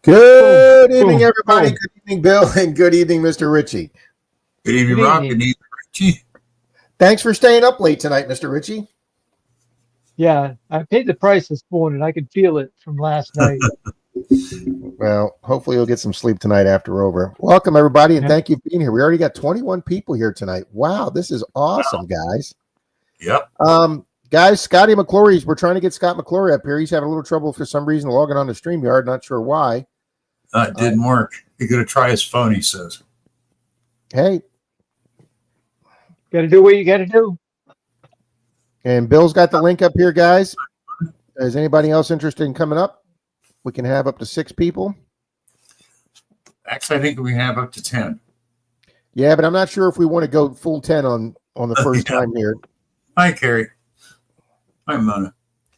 Good Boom, evening, boom, everybody. boom. Good evening, Bill, and good evening, Mr. Ritchie. Good evening, Good Rob. evening. Good evening, Richie. Thanks for staying up late tonight, Mr. Ritchie. Yeah, I paid the price this morning. I could feel it from last night. Well, hopefully you'll get some sleep tonight after we're over. Welcome, everybody, and Yeah. thank you for being here. We already got 21 people here tonight. Wow, this is awesome, guys. Yep. Guys, Scotty McClory's, we're trying to get Scott McClory up here. He's having a little trouble for some reason logging on to StreamYard. Not sure why. It didn't work. You're going to try his phone, he says. Hey, Got to do what you got to do. and Bill's got the link up here, guys. Is anybody else interested in coming up? We can have up to 6 people. Actually, I think we have up to 10. Yeah, but I'm not sure if we want to go full 10 on the first Yeah. time here. Hi, Carrie. Hi, Mona.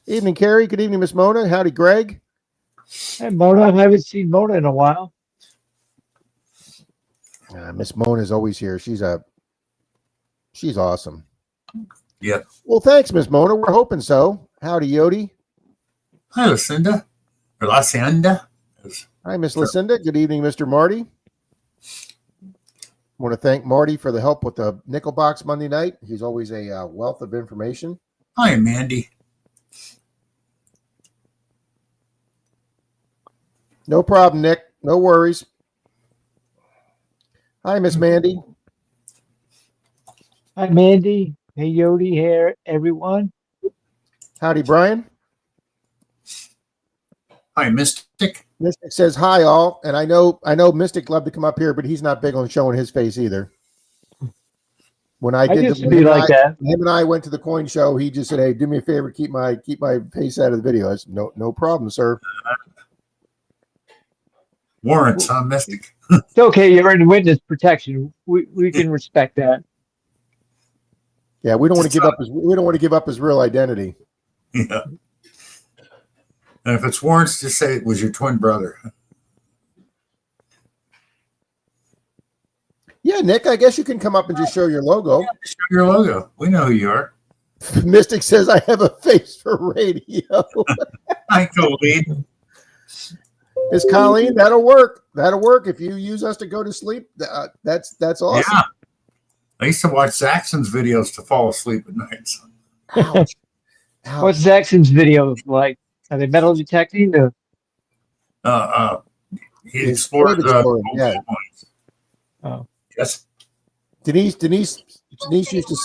Evening, Carrie. Good evening, Miss Mona. Howdy, Greg. Hey, Mona, I haven't seen Mona in a while. Miss Mona is always here. She's awesome. Yep. Well, thanks, Miss Mona. We're hoping so. Howdy, Yodi. Hi, Lucinda. Or Lucinda. Hi, Miss Lucinda. Good evening, Mr. Marty. Want to thank Marty for the help with the nickel box Monday night. He's always a wealth of information. Hi, Mandy. No problem, Nick. No worries. Hi, Miss Mandy. Hi, Mandy. Hey, Yodi here, everyone. Howdy, Brian. Hi, Mystic. Mystic says hi, all, and I know Mystic loved to come up here, but he's not big on showing his face either. When I did, used to be like that. him and I went to the coin show. He just said, "Hey, do me a favor, keep my face out of the video." I said, "No problem, sir." Warrants, huh, Mystic? It's okay. You're in witness protection. We can respect that. Yeah, we don't want to give up his real identity. Yeah. And if it's warrants, just say it was your twin brother. Yeah, Nick, I guess you can come up and just show your logo. Yeah, show your logo. We know who you are. Mystic says, "I have a face for radio." Hi, Colleen. Miss Colleen, that'll work. That'll work if you use us to go to sleep. That's awesome. Yeah. I used to watch Saxon's videos to fall asleep at night. So. Ouch. Ouch. What's Jackson's video like? Are they metal detecting? He explored the yeah. points. Oh. Yes. Denise used to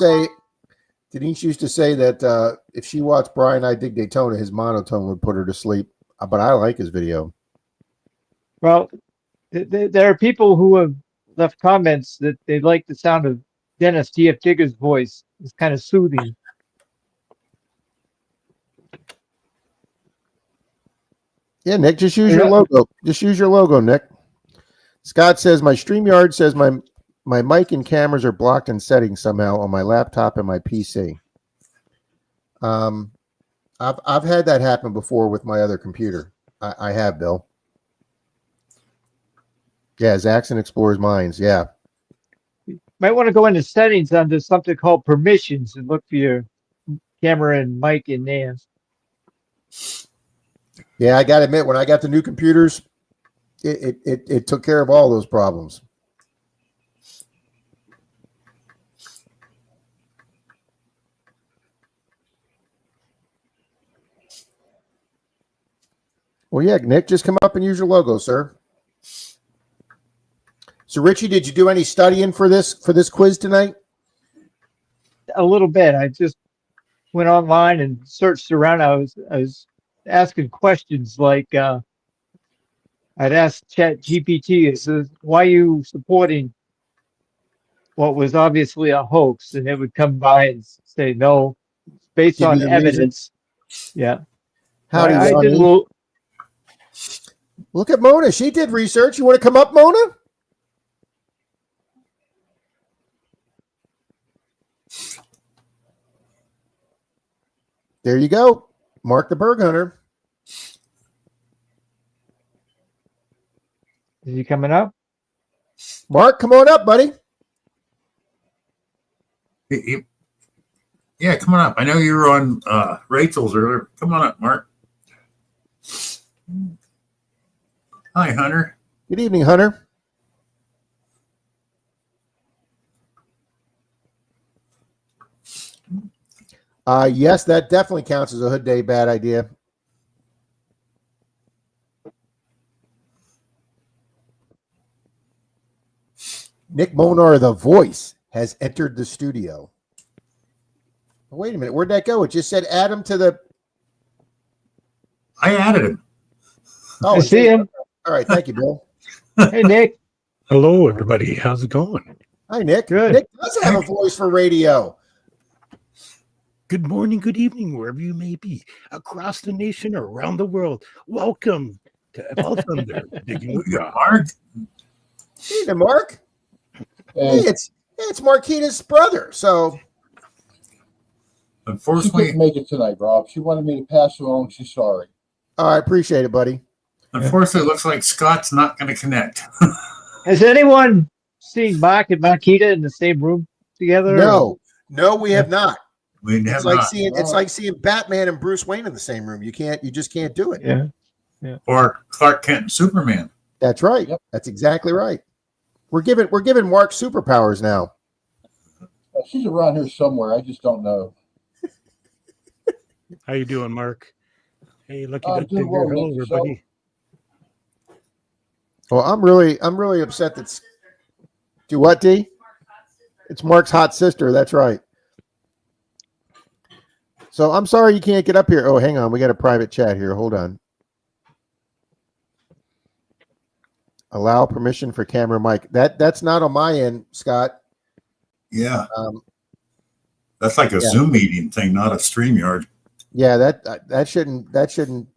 say that if she watched Brian I Dig Daytona, his monotone would put her to sleep. But I like his video. Well, there are people who have left comments that they like the sound of Dennis T.F. Digger's voice. It's kind of soothing. Yeah, Nick, just use your logo. Just use your logo, Nick. Scott says my StreamYard says my mic and cameras are blocked in settings somehow on my laptop and my PC. I've had that happen before with my other computer. I have, Bill. Yeah, Zaxxon explores minds. Yeah. Might want to go into settings under something called permissions and look for your camera and mic in there. Yeah, I got to admit, when I got the new computers, it took care of all those problems. Well, yeah, Nick, just come up and use your logo, sir. So, Richie, did you do any studying for this quiz tonight? A little bit. I just went online and searched around. I was asking questions like I'd asked ChatGPT, it says, "Why are you supporting what was obviously a hoax?" And it would come by and say, "No, it's based Give on you the evidence." Yeah. Howdy, I did a Ronnie. little. Look at Mona. She did research. You want to come up, Mona? There you go. Mark the Berg Hunter. Is he coming up? Mark, come on up, buddy. Yeah, come on up. I know you were on Rachel's earlier. Come on up, Mark. Hi, Hunter. Good evening, Hunter. Yes, that definitely counts as a Hood Day bad idea. Nick Monar, the voice, has entered the studio. Wait a minute. Where'd that go? It just said add him to the... I added him. Oh, I see him. All right. Thank you, Bill. Hey, Nick. Hello, everybody. How's it going? Hi, Nick. Good. Nick does have a voice for radio. Good morning, good evening, wherever you may be, across the nation or around the world. Welcome to Elf Thunder, Digging with God. Mark. Hey, Mark. Hey, it's Marquita's brother. So, She Unfortunately, couldn't make it tonight, Rob. She wanted me to pass her along. She's sorry. I appreciate it, buddy. it looks like Scott's not going to connect. Has anyone seen Mark and Marquita in the same room together? No, we have not. We It's have like not. seeing Batman and Bruce Wayne in the same room. You just can't do it. Yeah. Or Clark Kent and Superman. That's right. Yep. That's exactly right. We're giving Mark superpowers now. She's around here somewhere. I just don't know. How you doing, Mark? Hey, Lucky I'm Duck doing Digger. well, Hello, Nick. everybody. Well, I'm really upset that. Do what, D? It's Mark's hot sister. That's right. So I'm sorry you can't get up here. Oh, hang on. We got a private chat here. Hold on. Allow permission for camera mic. That's not on my end, Scott. Yeah. That's like a Zoom meeting thing, not a StreamYard. Yeah, that shouldn't.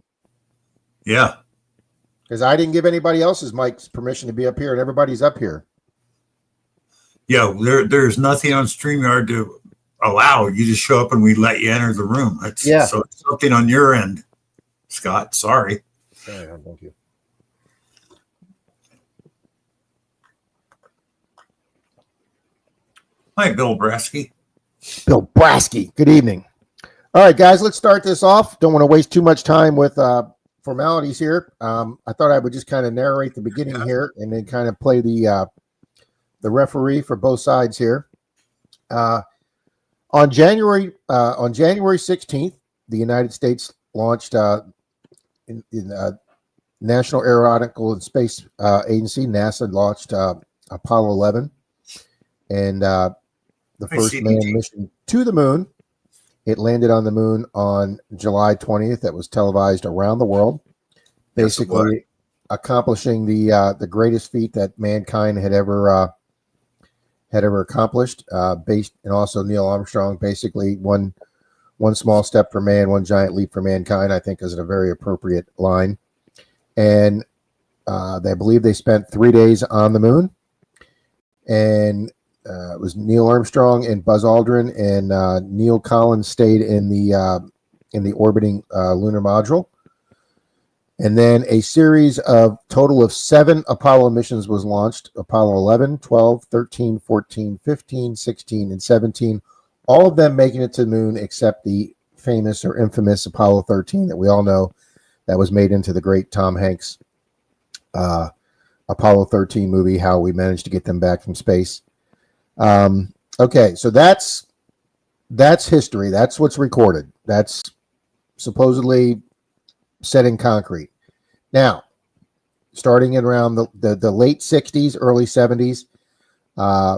Yeah. Because I didn't give anybody else's mics permission to be up here, and everybody's up here. Yeah. There's nothing on StreamYard to allow. You just show up and we let you enter the room. So it's something on your end, Scott. Sorry. Thank you. Hi, Bill Brasky. Bill Brasky. Good evening. All right, guys, let's start this off. Don't want to waste too much time with formalities here. I thought I would just kind of narrate the beginning here and then kind of play the referee for both sides here. On January 16th, the United States launched in National Aeronautical and Space Agency, NASA launched Apollo 11, and the first manned mission to the moon. It landed on the moon on July 20th. That was televised around the world, basically accomplishing the greatest feat that mankind had ever accomplished. Based, and also Neil Armstrong, basically one small step for man, one giant leap for mankind, I think is a very appropriate line. And they believe they spent 3 days on the moon, and it was Neil Armstrong and Buzz Aldrin, and Neil Collins stayed in the orbiting lunar module. And then a series of total of 7 Apollo missions was launched: Apollo 11, 12, 13, 14, 15, 16, and 17, all of them making it to the moon except the famous or infamous Apollo 13 that we all know that was made into the great Tom Hanks Apollo 13 movie, how we managed to get them back from space. Okay, so that's history. That's what's recorded. That's supposedly set in concrete. Now, starting in around the late 60s, early 70s,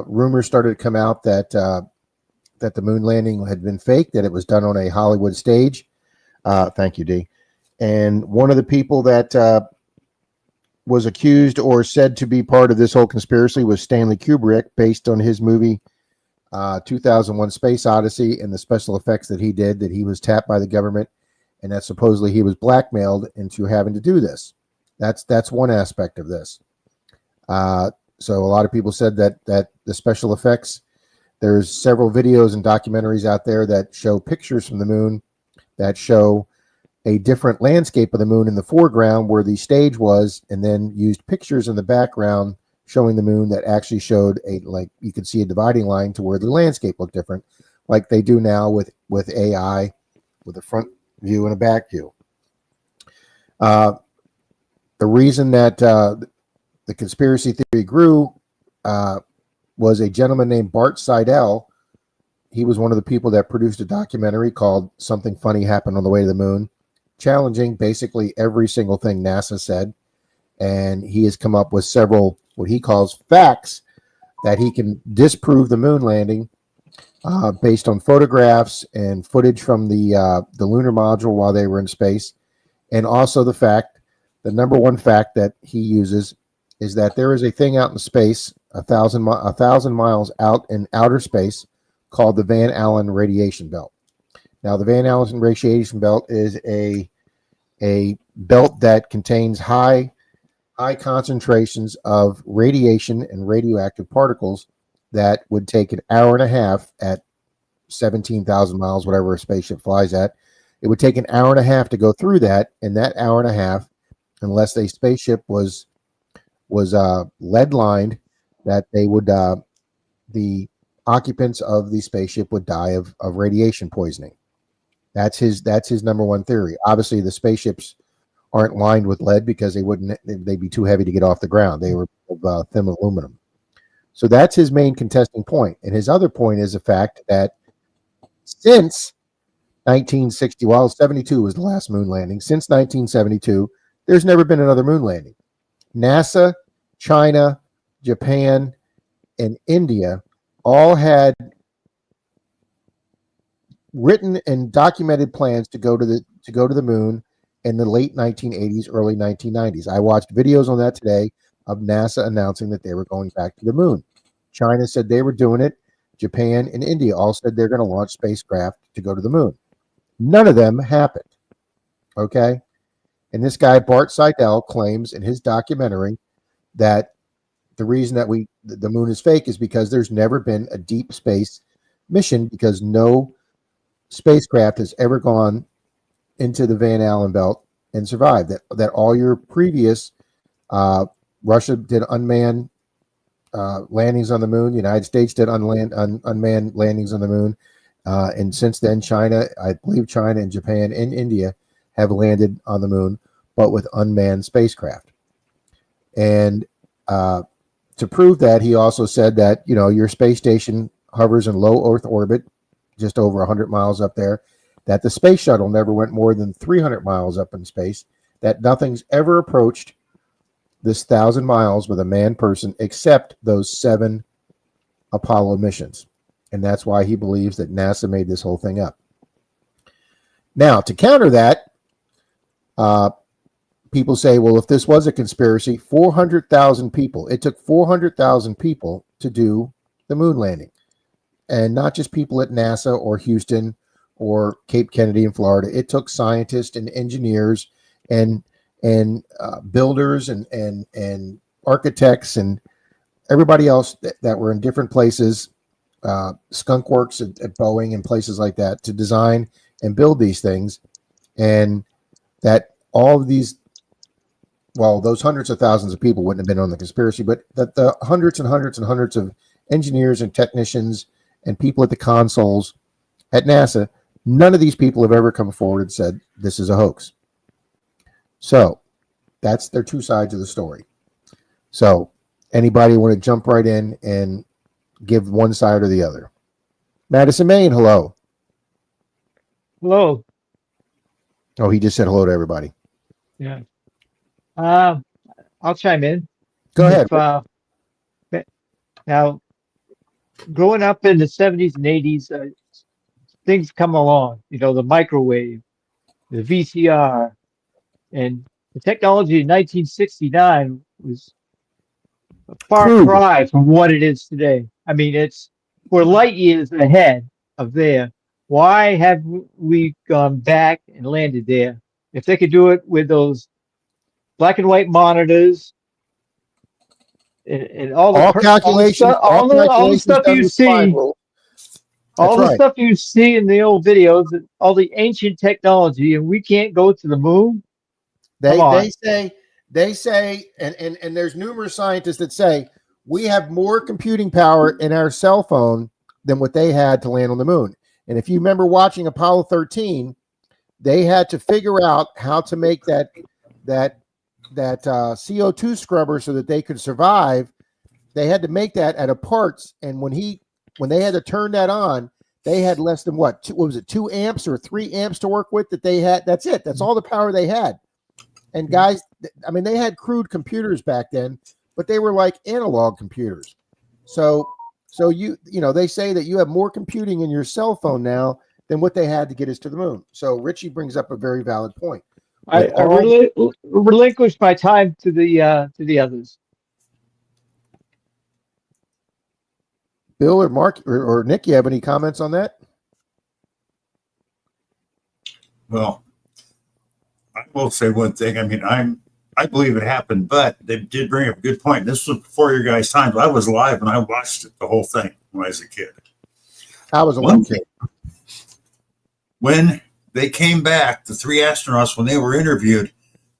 rumors started to come out that the moon landing had been fake, that it was done on a Hollywood stage. Thank you, D. And one of the people that was accused or said to be part of this whole conspiracy was Stanley Kubrick, based on his movie 2001 Space Odyssey and the special effects that he did, that he was tapped by the government and that supposedly he was blackmailed into having to do this. That's one aspect of this. So a lot of people said that the special effects, there's several videos and documentaries out there that show pictures from the moon that show a different landscape of the moon in the foreground where the stage was, and then used pictures in the background showing the moon that actually showed like you could see a dividing line to where the landscape looked different, like they do now with AI, with a front view and a back view. the reason that the conspiracy theory grew was a gentleman named Bart Seidel. He was one of the people that produced a documentary called Something Funny Happened on the Way to the Moon, challenging basically every single thing NASA said. And he has come up with several, what he calls facts, that he can disprove the moon landing based on photographs and footage from the lunar module while they were in space. And also the number one fact that he uses is that there is a thing out in space, 1,000 miles out in outer space, called the Van Allen radiation belt. Now, the Van Allen radiation belt is a belt that contains high concentrations of radiation and radioactive particles that would take an hour and a half at 17,000 miles, whatever a spaceship flies at. It would take an hour and a half to go through that, and that hour and a half, unless a spaceship was lead lined, that they would the occupants of the spaceship would die of radiation poisoning. That's his number one theory. Obviously, the spaceships aren't lined with lead because they'd be too heavy to get off the ground. They were of thin aluminum. So that's his main contesting point. And his other point is the fact that since 1960, well, 72 was the last moon landing. Since 1972, there's never been another moon landing. NASA, China, Japan, and India all had written and documented plans to go to the moon in the late 1980s, early 1990s. I watched videos on that today of NASA announcing that they were going back to the moon. China said they were doing it. Japan and India all said they're going to launch spacecraft to go to the moon. None of them happened. Okay? And this guy, Bart Seidel, claims in his documentary that the reason that the moon is fake is because there's never been a deep space mission, because no spacecraft has ever gone into the Van Allen belt and survived. That all your previous Russia did unmanned landings on the moon. The United States did unmanned landings on the moon. And since then, I believe China and Japan and India have landed on the moon, but with unmanned spacecraft. And to prove that, he also said that, your space station hovers in low Earth orbit, just over 100 miles up there, that the space shuttle never went more than 300 miles up in space, that nothing's ever approached this 1,000 miles with a manned person except those 7 Apollo missions. And that's why he believes that NASA made this whole thing up. Now, to counter that, people say, well, if this was a conspiracy, 400,000 people, it took 400,000 people to do the moon landing. And not just people at NASA or Houston or Cape Kennedy in Florida. It took scientists and engineers and builders and architects and everybody else that were in different places, skunk works at Boeing and places like that, to design and build these things. And that all of these, well, those hundreds of thousands of people wouldn't have been on the conspiracy, but that the hundreds and hundreds and hundreds of engineers and technicians and people at the consoles at NASA, none of these people have ever come forward and said this is a hoax. So that's their two sides of the story. So anybody want to jump right in and give one side or the other? Madison, Maine, hello. Hello. Oh, he just said hello to everybody. Yeah. I'll chime in. Go ahead. Now, growing up in the 70s and 80s, things come along, the microwave, the VCR, and the technology in 1969 was a far cry from what it is today. I mean, we're light years ahead of there. Why have we gone back and landed there? If they could do it with those black and white monitors and all the calculations, all the stuff you see, all the stuff you see in the old videos, all the ancient technology, and we can't go to the moon. They say, and there's numerous scientists that say we have more computing power in our cell phone than what they had to land on the moon. And if you remember watching Apollo 13, they had to figure out how to make that CO2 scrubber so that they could survive. They had to make that out of parts, and when they had to turn that on, they had less than what was it, 2 amps or 3 amps to work with that they had. That's it. That's all the power they had. And guys, I mean, they had crude computers back then, but they were like analog computers. So you know, they say that you have more computing in your cell phone now than what they had to get us to the moon. So Richie brings up a very valid point. I relinquished my time to the others. Bill or Mark or Nick, you have any comments on that? Well, I will say one thing. I mean, I believe it happened, but they did bring up a good point. This was before your guys' time. I was alive and I watched it, the whole thing when I was a kid. I was a little kid. When they came back, the 3 astronauts, when they were interviewed,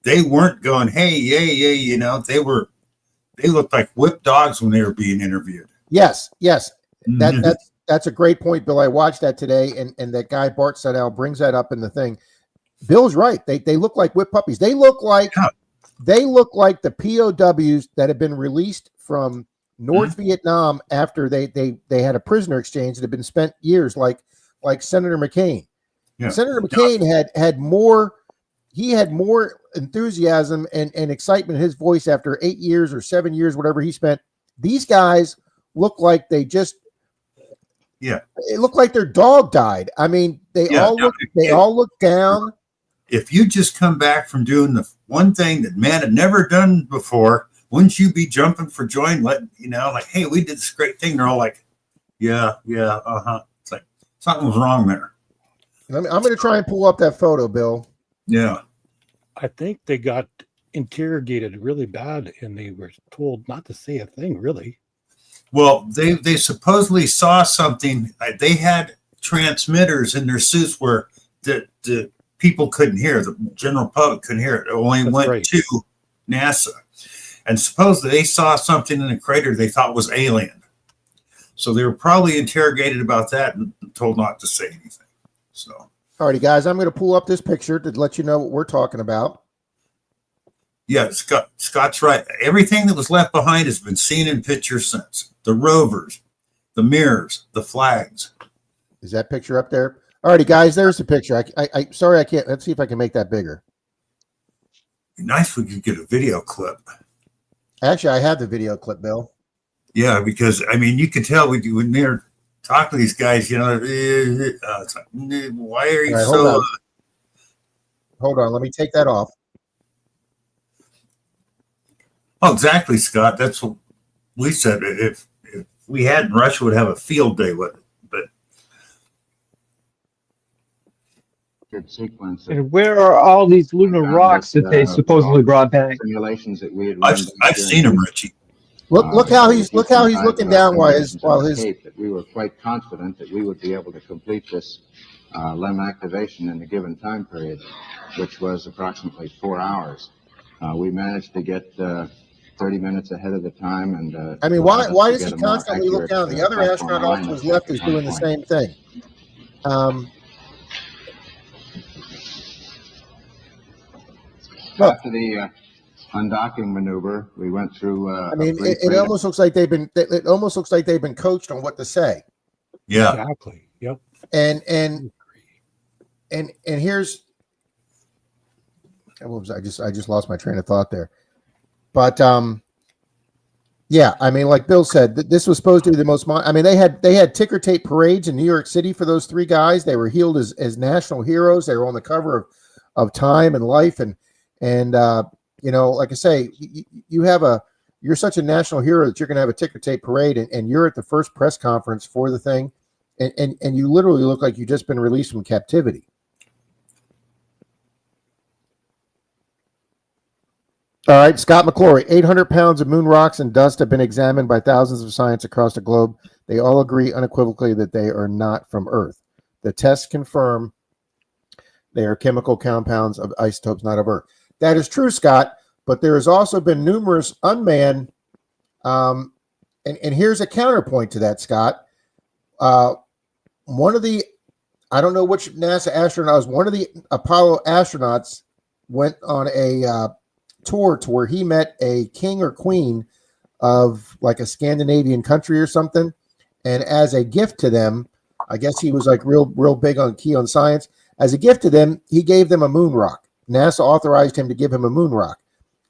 they weren't going, "Hey, yeah," you know. They looked like whipped dogs when they were being interviewed. Yes. That's a great point, Bill. I watched that today, and that guy Bart Sadell brings that up in the thing. Bill's right. They look like whipped puppies. They look like the POWs that have been released from North Vietnam after they had a prisoner exchange that had been spent years, like Senator McCain. Yeah. Senator McCain had more enthusiasm and excitement in his voice after 8 years or 7 years, whatever he spent. These guys look like they just it looked like their dog died. I mean, they all look down. If you just come back from doing the one thing that man had never done before, wouldn't you be jumping for joy and letting, you know, like, hey, we did this great thing? They're all like, yeah, It's like something was wrong there. I'm going to try and pull up that photo, Bill. Yeah. I think they got interrogated really bad and they were told not to say a thing, really. Well, they supposedly saw something. They had transmitters in their suits where the people couldn't hear. The general public couldn't hear it. It only went to NASA. And supposedly they saw something in the crater they thought was alien. So they were probably interrogated about that and told not to say anything. So, all righty, guys, I'm going to pull up this picture to let you know what we're talking about. Yeah, Scott's right. Everything that was left behind has been seen in pictures since. The rovers, the mirrors, the flags. Is that picture up there? All righty, guys, there's the picture. I sorry, I can't. Let's see if I can make that bigger. It'd be nice if we could get a video clip. Actually, I have the video clip, Bill. Yeah, because, I mean, you could tell when they're talking to these guys, you know, it's like, why are you so... Hold on, let me take that off. Oh, exactly, Scott. That's what we said. If we had, Russia would have a field day with it. But and where are all these lunar rocks that they supposedly brought back? Simulations that we had I've seen them, Richie. Look how he's looking down while his that we were quite confident that we would be able to complete this LEM activation in a given time period, which was approximately 4 hours. We managed to get 30 minutes ahead of the time, and I mean, why does he constantly look down? The other astronaut off to his left is doing the same thing. After the undocking maneuver, we went through. I mean, it almost looks like they've been. It almost looks like they've been coached on what to say. Yeah, exactly. Yep. And here's. I just lost my train of thought there, but yeah, I mean, like Bill said, this was supposed to be the most. I mean, they had ticker tape parades in New York City for those 3 guys. They were hailed as national heroes. They were on the cover of Time and Life, and you know, like I say, you're such a national hero that you're going to have a ticker tape parade, and you're at the first press conference for the thing, and you literally look like you've just been released from captivity. All right, Scott McClory, 800 pounds of moon rocks and dust have been examined by thousands of scientists across the globe. They all agree unequivocally that they are not from Earth. The tests confirm they are chemical compounds of isotopes not of Earth. That is true, Scott, but there has also been numerous unmanned, and here's a counterpoint to that, Scott. One of the, I don't know which NASA astronaut was, one of the Apollo astronauts went on tour to where he met a king or queen of like a Scandinavian country or something, and as a gift to them, I guess he was like real big on key on science. As a gift to them, he gave them a moon rock. NASA authorized him to give him a moon rock.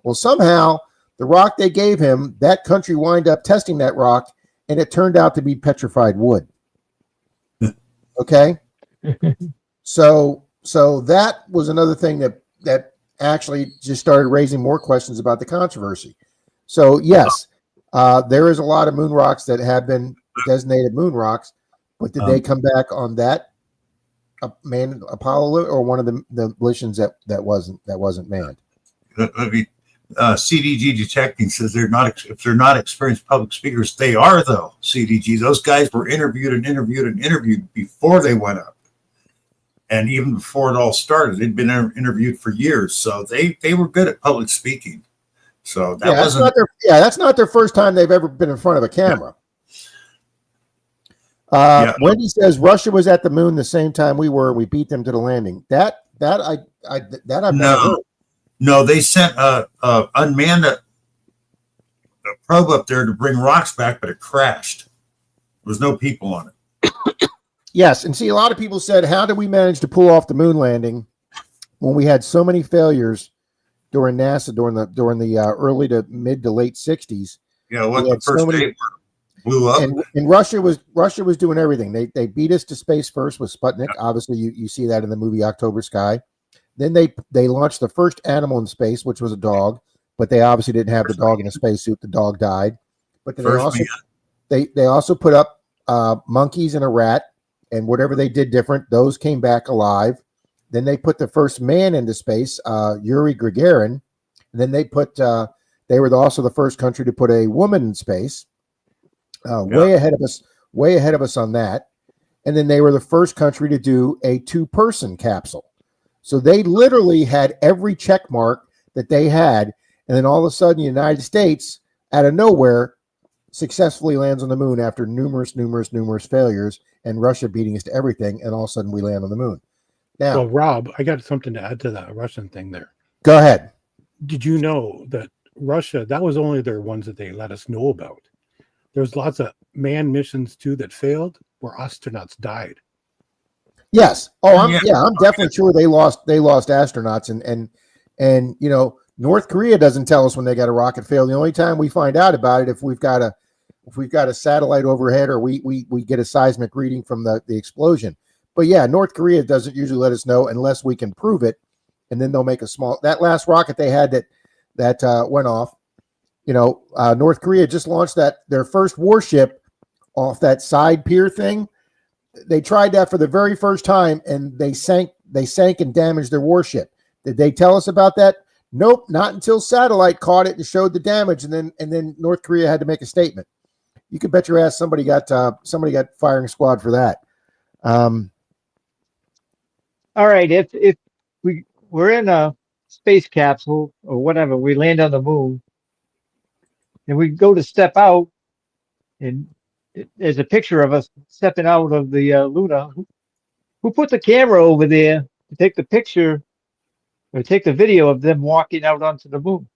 Well, somehow the rock they gave him, that country wind up testing that rock, and it turned out to be petrified wood. Okay, so that was another thing that actually just started raising more questions about the controversy. So yes, there is a lot of moon rocks that have been designated moon rocks, but did they come back on that manned Apollo or one of the missions that wasn't manned? CDG detecting says if they're not experienced public speakers, they are though. CDG, those guys were interviewed before they went up, and even before it all started, they'd been interviewed for years, so they were good at public speaking. So that's not their first time they've ever been in front of a camera. Wendy says Russia was at the moon the same time we were. We beat them to the landing. I've never heard. No, they sent a unmanned probe up there to bring rocks back, but it crashed. There was no people on it. Yes, and see, a lot of people said, "How did we manage to pull off the moon landing when we had so many failures during NASA during the early to mid to late '60s?" Yeah, the first day blew up, and Russia was doing everything. They beat us to space first with Sputnik. Obviously, you see that in the movie October Sky. Then they launched the first animal in space, which was a dog, but they obviously didn't have the dog in a spacesuit. The dog died. But then they also put up monkeys and a rat, and whatever they did different, those came back alive. Then they put the first man into space, Yuri Gagarin. And then they were also the first country to put a woman in space, way ahead of us on that. And then they were the first country to do a 2-person capsule. So they literally had every check mark that they had, and then all of a sudden, the United States, out of nowhere, successfully lands on the moon after numerous failures, and Russia beating us to everything, and all of a sudden we land on the moon. Now, well, Rob, I got something to add to that Russian thing there. Go ahead. Did you know that Russia, that was only their ones that they let us know about? There's lots of manned missions too that failed where astronauts died. Yes. Oh, I'm definitely sure they lost astronauts, and North Korea doesn't tell us when they got a rocket fail. The only time we find out about it if we've got a satellite overhead or we get a seismic reading from the explosion. But yeah, North Korea doesn't usually let us know unless we can prove it, and then they'll make that last rocket they had that went off. North Korea just launched their first warship off that side pier thing. They tried that for the very first time, and they sank and damaged their warship. Did they tell us about that? Nope, not until satellite caught it and showed the damage, and then North Korea had to make a statement. You can bet your ass somebody got firing squad for that. All right, if we're in a space capsule or whatever, we land on the moon, and we go to step out, and there's a picture of us stepping out of the Luna. Who put the camera over there to take the picture or take the video of them walking out onto the moon?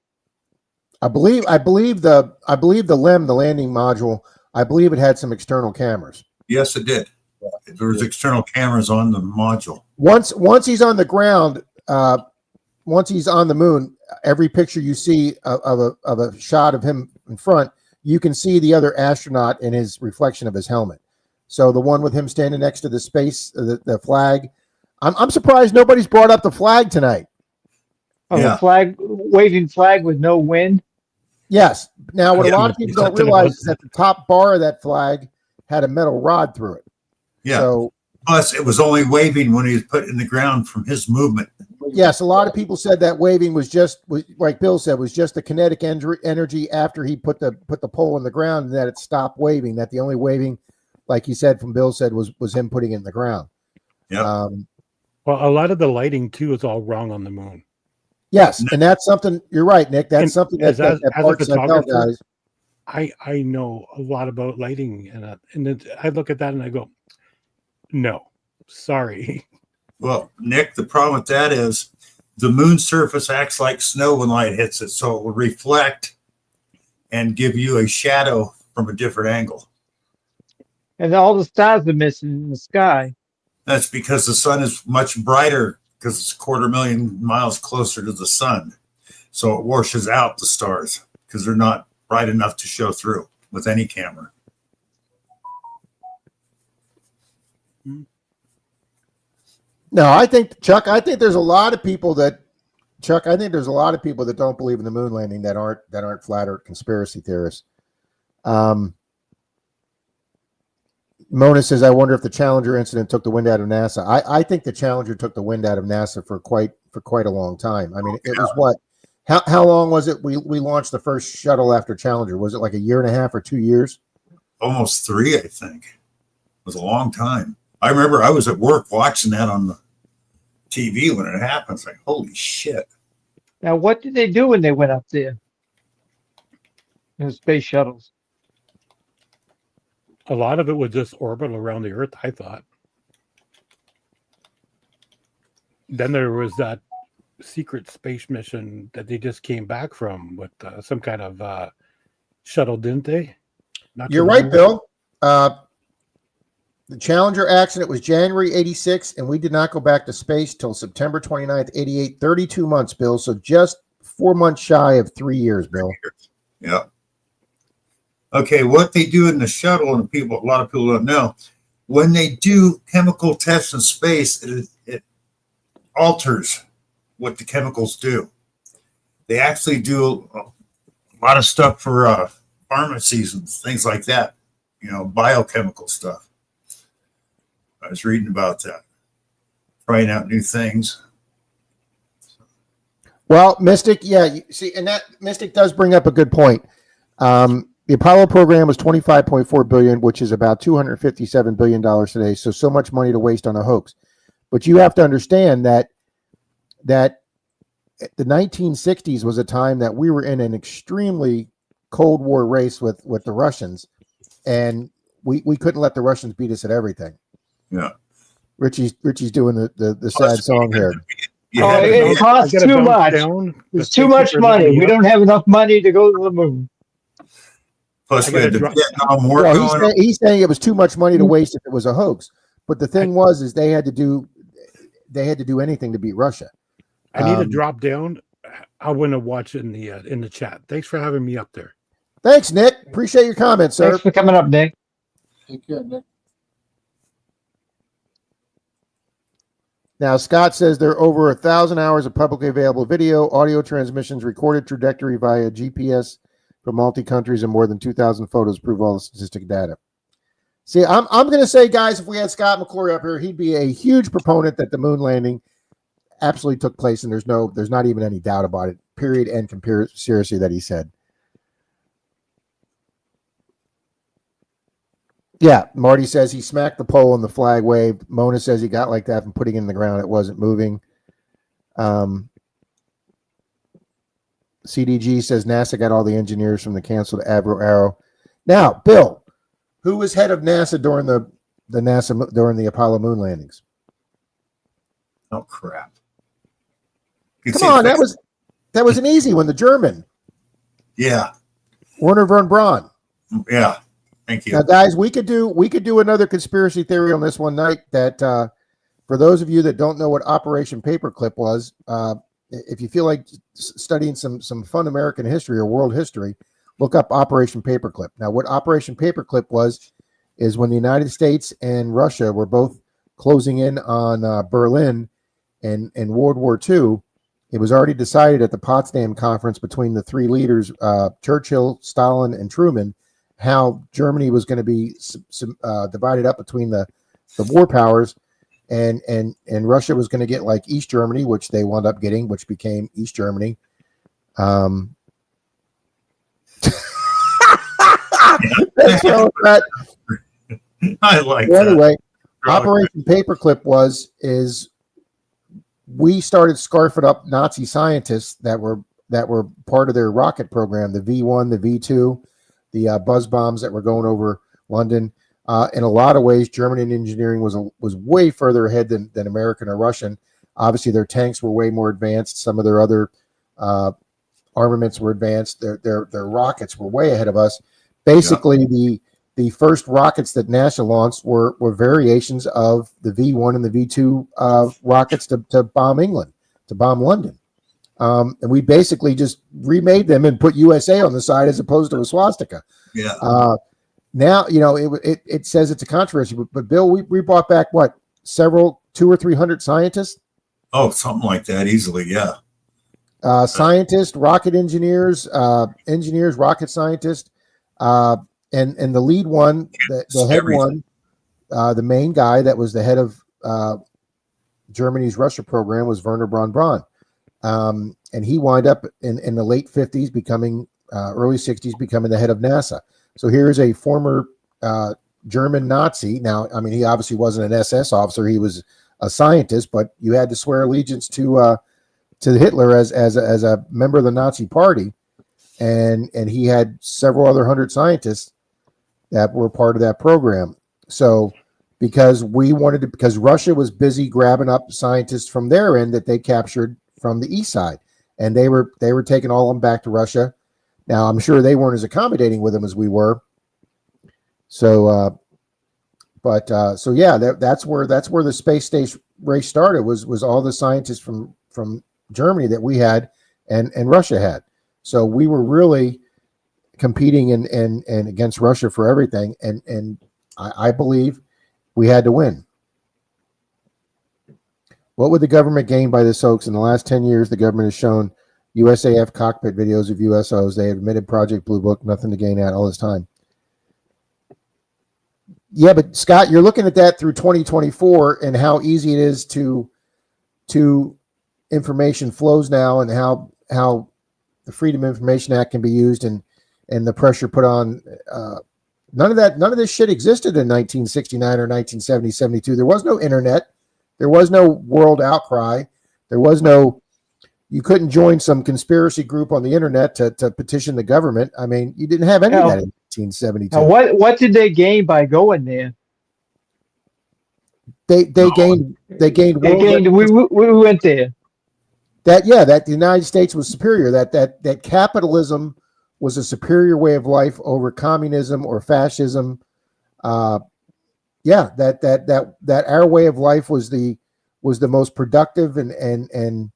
I believe the LEM, the landing module, I believe it had some external cameras. Yes, it did. There was external cameras on the module. Once he's on the ground, once he's on the moon, every picture you see of a shot of him in front, you can see the other astronaut in his reflection of his helmet. So the one with him standing next to the space, the flag. I'm surprised nobody's brought up the flag tonight. Oh, yeah. The waving flag with no wind. Yes. Now, what a lot of people don't realize is that the top bar of that flag had a metal rod through it. Yeah. So, plus, it was only waving when he was put in the ground from his movement. Yes, a lot of people said that waving was like Bill said, was just the kinetic energy after he put the pole in the ground, and that it stopped waving. That the only waving, like he said, from Bill said, was him putting it in the ground. Yeah. Well, a lot of the lighting too is all wrong on the moon. Yes, and that's something. You're right, Nick. That's something that Parks guys. I know a lot about lighting, and I look at that and I go, no, sorry. Well, Nick, the problem with that is the moon surface acts like snow when light hits it, so it will reflect and give you a shadow from a different angle. And all the stars are missing in the sky. That's because the sun is much brighter because it's 250,000 miles closer to the sun. So it washes out the stars because they're not bright enough to show through with any camera. No, I think, Chuck, I think there's a lot of people that don't believe in the moon landing that aren't flat earth conspiracy theorists. Mona says, I wonder if the Challenger incident took the wind out of NASA. I think the Challenger took the wind out of NASA for quite a long time. I mean, it was what? How long was it? We launched the first shuttle after Challenger. Was it like a year and a half or 2 years? Almost 3, I think. It was a long time. I remember I was at work watching that on the TV when it happened. It's like, holy shit. Now, what did they do when they went up there? In the space shuttles. A lot of it was just orbit around the Earth, I thought. Then there was that secret space mission that they just came back from with some kind of shuttle, didn't they? You're right, Bill. The Challenger accident was January 86, and we did not go back to space till September 29th, 88. 32 months, Bill. So just 4 months shy of 3 years, Bill. Yeah. Okay, what they do in the shuttle, and a lot of people don't know, when they do chemical tests in space, it alters what the chemicals do. They actually do a lot of stuff for pharmacies and things like that, biochemical stuff. I was reading about that, trying out new things. Well, Mystic, yeah, and that Mystic does bring up a good point. The Apollo program was $25.4 billion, which is about $257 billion today. So much money to waste on a hoax. But you have to understand that the 1960s was a time that we were in an extremely Cold War race with the Russians, and we couldn't let the Russians beat us at everything. Yeah, Richie's doing the sad song here. It costs too much. There's too much money. We don't have enough money to go to the moon. Plus, we had the Vietnam War going on. He's saying it was too much money to waste if it was a hoax. But the thing is they had to do anything to beat Russia. I need to drop down. I want to watch in the chat. Thanks for having me up there. Thanks, Nick. Appreciate your comments, sir. Thanks for coming up, Nick. Take care, Nick. Now, Scott says there are over 1,000 hours of publicly available video, audio transmissions, recorded trajectory via GPS from multi-countries, and more than 2,000 photos prove all the statistic data. See, I'm going to say, guys, if we had Scott McClory up here, he'd be a huge proponent that the moon landing absolutely took place, and there's not even any doubt about it, period, and conspiracy that he said. Yeah, Marty says he smacked the pole and the flag waved. Mona says he got like that from putting it in the ground. It wasn't moving. CDG says NASA got all the engineers from the canceled Avro Arrow. Now, Bill, who was head of NASA during the Apollo moon landings? Oh crap! Come on, that was an easy one. The German. Yeah. Werner von Braun. Yeah. Thank you. Now, guys, we could do another conspiracy theory on this one night. That for those of you that don't know what Operation Paperclip was, if you feel like studying some fun American history or world history, look up Operation Paperclip. Now, what Operation Paperclip was is when the United States and Russia were both closing in on Berlin in World War II. It was already decided at the Potsdam Conference between the three leaders, Churchill, Stalin, and Truman, how Germany was going to be divided up between the war powers, and Russia was going to get like East Germany, which they wound up getting, which became East Germany. Thanks for all that. I like that. Anyway, that. Operation Paperclip is we started scarfing up Nazi scientists that were part of their rocket program, the V1, the V2, the buzz bombs that were going over London. In a lot of ways, German engineering was way further ahead than American or Russian. Obviously, their tanks were way more advanced. Some of their other armaments were advanced. Their rockets were way ahead of us. Basically, the first rockets that NASA launched were variations of the V1 and the V2 rockets to bomb England, to bomb London. And we basically just remade them and put USA on the side as opposed to a swastika. Yeah. Now, it says it's a controversy, but Bill, we brought back what, 200 or 300 scientists? Oh, something like that, easily. Yeah. Scientists, rocket engineers, rocket scientists, and the lead one, the head one, the main guy that was the head of Germany's Russia program was Werner Braun. And he wound up in the late 50s becoming early 60s becoming the head of NASA. So here's a former German Nazi. Now, I mean, he obviously wasn't an SS officer; he was a scientist. But you had to swear allegiance to Hitler as a member of the Nazi Party, and he had several other 100 scientists that were part of that program. So because Russia was busy grabbing up scientists from their end that they captured from the east side, and they were taking all of them back to Russia. Now, I'm sure they weren't as accommodating with them as we were. So, so yeah, that's where the space station race started. Was all the scientists from Germany that we had and Russia had. So we were really competing and against Russia for everything. And I believe we had to win. What would the government gain by this hoax? In the last 10 years, the government has shown USAF cockpit videos of USOs. They have admitted Project Blue Book, nothing to gain out all this time. Yeah, but Scott, you're looking at that through 2024 and how easy it is to information flows now, and how the Freedom of Information Act can be used, and the pressure put on. None of this shit existed in 1969 or 1970, 72. There was no internet. There was no world outcry. There was no. You couldn't join some conspiracy group on the internet to petition the government. I mean, you didn't have any of that in 1972. Now, what did they gain by going there? They gained. We went there. That the United States was superior. That capitalism was a superior way of life over communism or fascism. That our way of life was the most productive and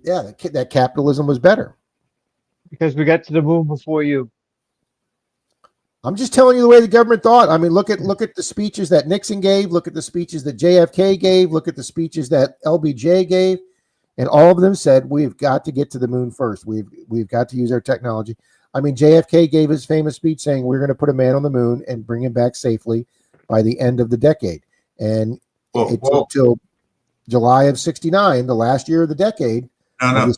that capitalism was better. Because we got to the moon before you. I'm just telling you the way the government thought. I mean, look at the speeches that Nixon gave, look at the speeches that JFK gave, look at the speeches that LBJ gave, and all of them said we've got to get to the moon first. We've got to use our technology. I mean, JFK gave his famous speech saying we're going to put a man on the moon and bring him back safely by the end of the decade. And it took till July of '69, the last year of the decade. No.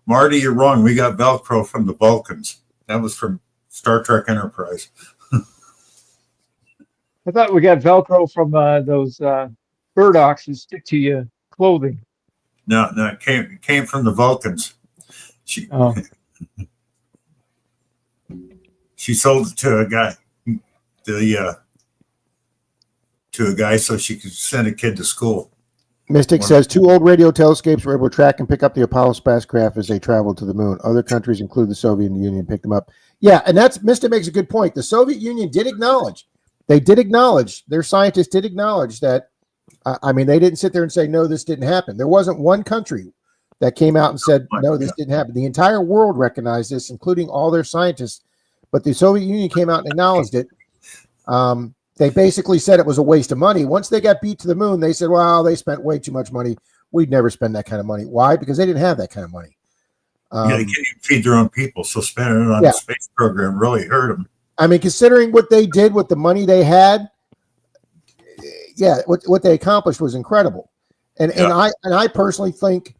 Marty, you're wrong. We got Velcro from the Balkans. That was from Star Trek Enterprise. I thought we got Velcro from those burdocks that stick to your clothing. No, it came from the Vulcans. She sold it to a guy, so she could send a kid to school. Mystic says 2 old radio telescopes were able to track and pick up the Apollo spacecraft as they traveled to the moon. Other countries, including the Soviet Union, picked them up. Yeah, and Mystic makes a good point. The Soviet Union did acknowledge. Their scientists did acknowledge that. I mean, they didn't sit there and say, no, this didn't happen. There wasn't one country that came out and said, no, this didn't happen. The entire world recognized this, including all their scientists. But the Soviet Union came out and acknowledged it. They basically said it was a waste of money. Once they got beat to the moon, they said, well, they spent way too much money. We'd never spend that kind of money. Why? Because they didn't have that kind of money. They can't even feed their own people. So spending it on the space program really hurt them. I mean, considering what they did with the money they had, what they accomplished was incredible. And I personally think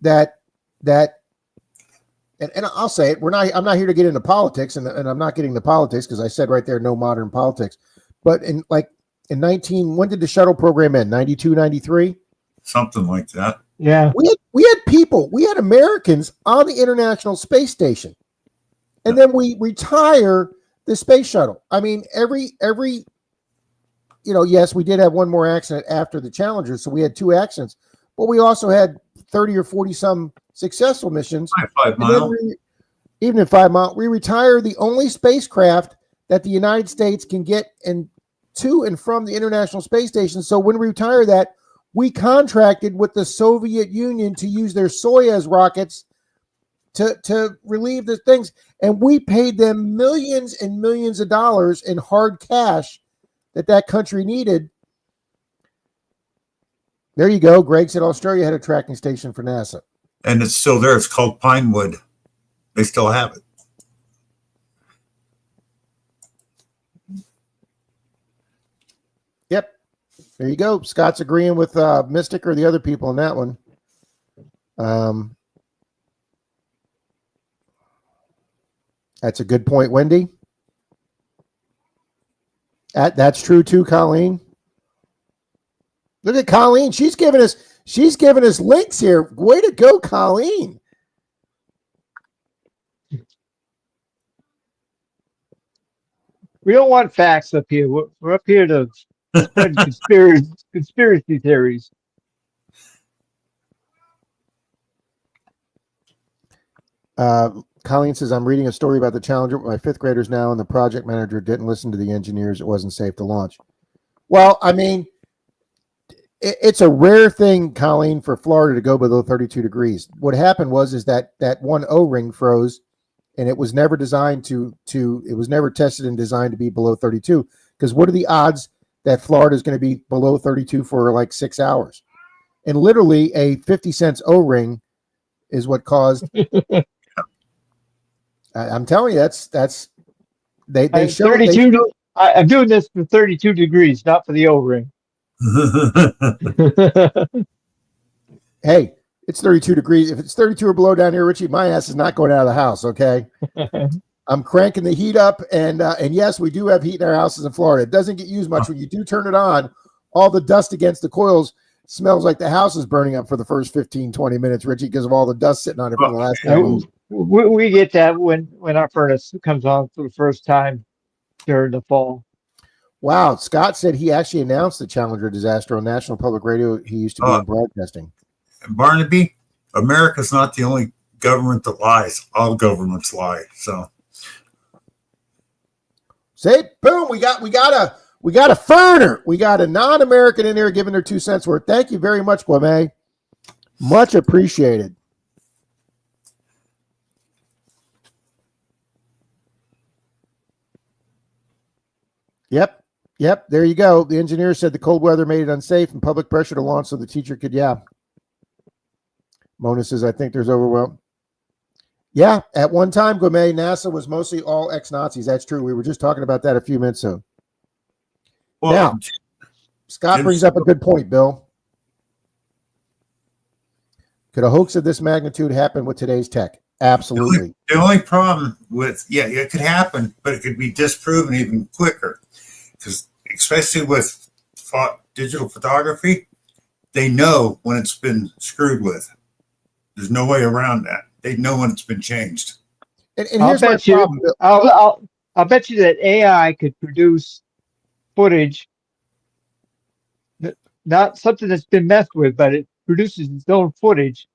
that I'll say it, I'm not here to get into politics, and I'm not getting into politics because I said right there, no modern politics. But when did the shuttle program end? 92, 93? Something like that. Yeah. We had Americans on the International Space Station. And then we retire the space shuttle. I mean, every yes, we did have one more accident after the Challenger, so we had 2 accidents, but we also had 30 or 40 some successful missions. 5 mile. Even at 5 mile, we retired the only spacecraft that the United States can get to and from the International Space Station. So when we retire that, we contracted with the Soviet Union to use their Soyuz rockets to relieve the things. And we paid them millions and millions of dollars in hard cash that country needed. There you go. Greg said Australia had a tracking station for NASA. And it's still there. It's called Pinewood. They still have it. Yep. There you go. Scott's agreeing with Mystic or the other people on that one. That's a good point, Wendy. That's true too, Colleen. Look at Colleen. She's giving us links here. Way to go, Colleen. We don't want facts up here. We're up here to spread conspiracy theories. Colleen says, I'm reading a story about the Challenger with my 5th graders now, and the project manager didn't listen to the engineers. It wasn't safe to launch. Well, I mean, it's a rare thing, Colleen, for Florida to go below 32 degrees. What happened was that one O-ring froze, and it was never designed it was never tested and designed to be below 32. Because what are the odds that Florida is going to be below 32 for like 6 hours? And literally a 50 cents O-ring is what caused. I'm telling you, that's they show 32. I'm doing this for 32 degrees, not for the O-ring. Hey, it's 32 degrees. If it's 32 or below down here, Richie, my ass is not going out of the house. Okay, I'm cranking the heat up, and yes, we do have heat in our houses in Florida. It doesn't get used much. When you do turn it on, all the dust against the coils smells like the house is burning up for the first 15, 20 minutes, Richie, because of all the dust sitting on it from the last time. We get that when our furnace comes on for the first time during the fall. Wow. Scott said he actually announced the Challenger disaster on National Public Radio. He used to be in broadcasting. Barnaby, America's not the only government that lies. All governments lie. So say, boom, we got a foreigner. We got a non-American in there giving their 2 cents worth. Thank you very much, Kwame. Much appreciated. Yep. There you go. The engineer said the cold weather made it unsafe and public pressure to launch so the teacher could, Mona says, I think there's overwhelmed. Yeah, at one time, Gourmet, NASA was mostly all ex-Nazis. That's true. We were just talking about that a few minutes ago. Well, now, Scott brings up a good point, Bill. Could a hoax of this magnitude happen with today's tech? Absolutely. The only problem with, it could happen, but it could be disproven even quicker. Because especially with digital photography, they know when it's been screwed with. There's no way around that. They know when it's been changed. And here's my problem. I'll bet you that AI could produce footage, not something that's been messed with, but it produces its own footage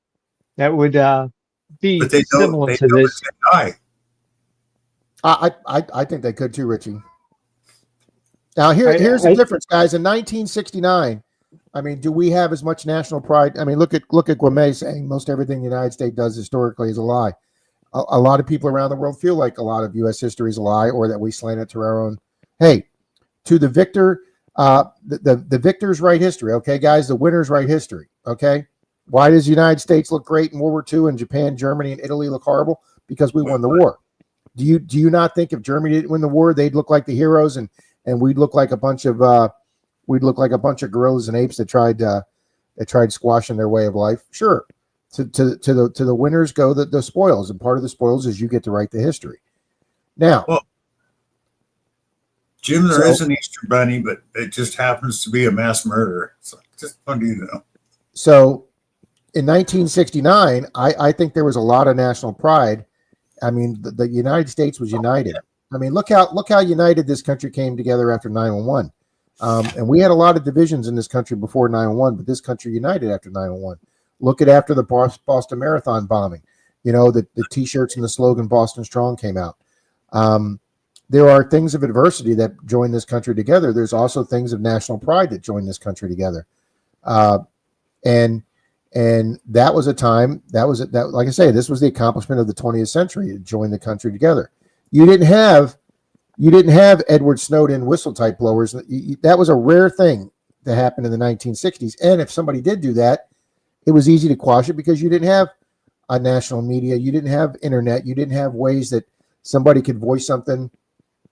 that would be similar to this. I think they could too, Richie. Now here's the difference, guys. In 1969, I mean, do we have as much national pride? I mean, look at Gourmet saying most everything the United States does historically is a lie. A lot of people around the world feel like a lot of U.S. history is a lie, or that we slant it to our own. Hey, to the victor, the victors write history. Okay, guys, the winners write history. Okay, why does the United States look great in World War II and Japan, Germany, and Italy look horrible? Because we won the war. Do you not think if Germany didn't win the war, they'd look like the heroes and we'd look like a bunch of gorillas and apes that tried squashing their way of life? Sure. To the winners go the spoils, and part of the spoils is you get to write the history. Now, Jim, there is an Easter bunny, but it just happens to be a mass murderer. So just funny to know. So in 1969, I think there was a lot of national pride. I mean, the United States was united. I mean, look how united this country came together after 9/11. And we had a lot of divisions in this country before 9/11, but this country united after 9/11. Look at after the Boston Marathon bombing. You know, the T-shirts and the slogan "Boston Strong" came out. There are things of adversity that join this country together. There's also things of national pride that join this country together. And that was a time that like I say, this was the accomplishment of the 20th century. It joined the country together. You didn't have Edward Snowden whistle type blowers. That was a rare thing that happened in the 1960s. And if somebody did do that, it was easy to quash it because you didn't have a national media, you didn't have internet, you didn't have ways that somebody could voice something.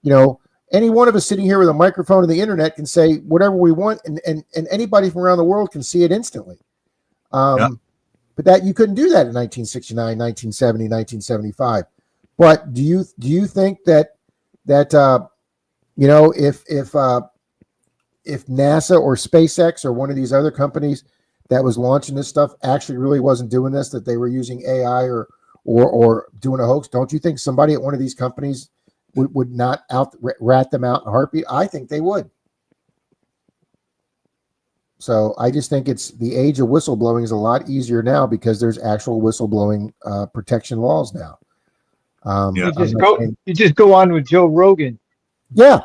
You know, any one of us sitting here with a microphone and the internet can say whatever we want, and anybody from around the world can see it instantly. But that you couldn't do that in 1969, 1970, 1975. But do you think that you know, if NASA or SpaceX or one of these other companies that was launching this stuff actually really wasn't doing this, that they were using AI or doing a hoax, don't you think somebody at one of these companies would not rat them out in a heartbeat? I think they would. So I just think it's the age of whistleblowing is a lot easier now because there's actual whistleblowing protection laws now. You just go on with Joe Rogan. Yeah.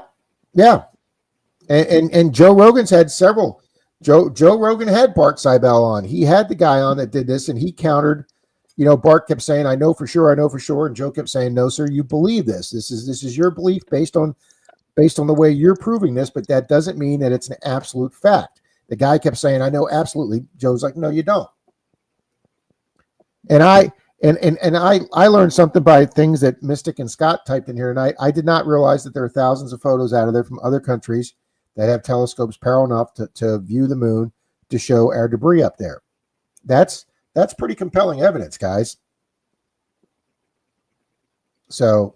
And Joe Rogan's had several. Joe Rogan had Bart Seibel on. He had the guy on that did this, and he countered. You know, Bart kept saying, I know for sure, and Joe kept saying, no, sir, you believe this. This is your belief based on the way you're proving this, but that doesn't mean that it's an absolute fact. The guy kept saying, I know absolutely. Joe's like, no, you don't. And I learned something by things that Mystic and Scott typed in here, and I did not realize that there are thousands of photos out of there from other countries that have telescopes powerful enough to view the moon to show our debris up there. That's pretty compelling evidence, guys. So,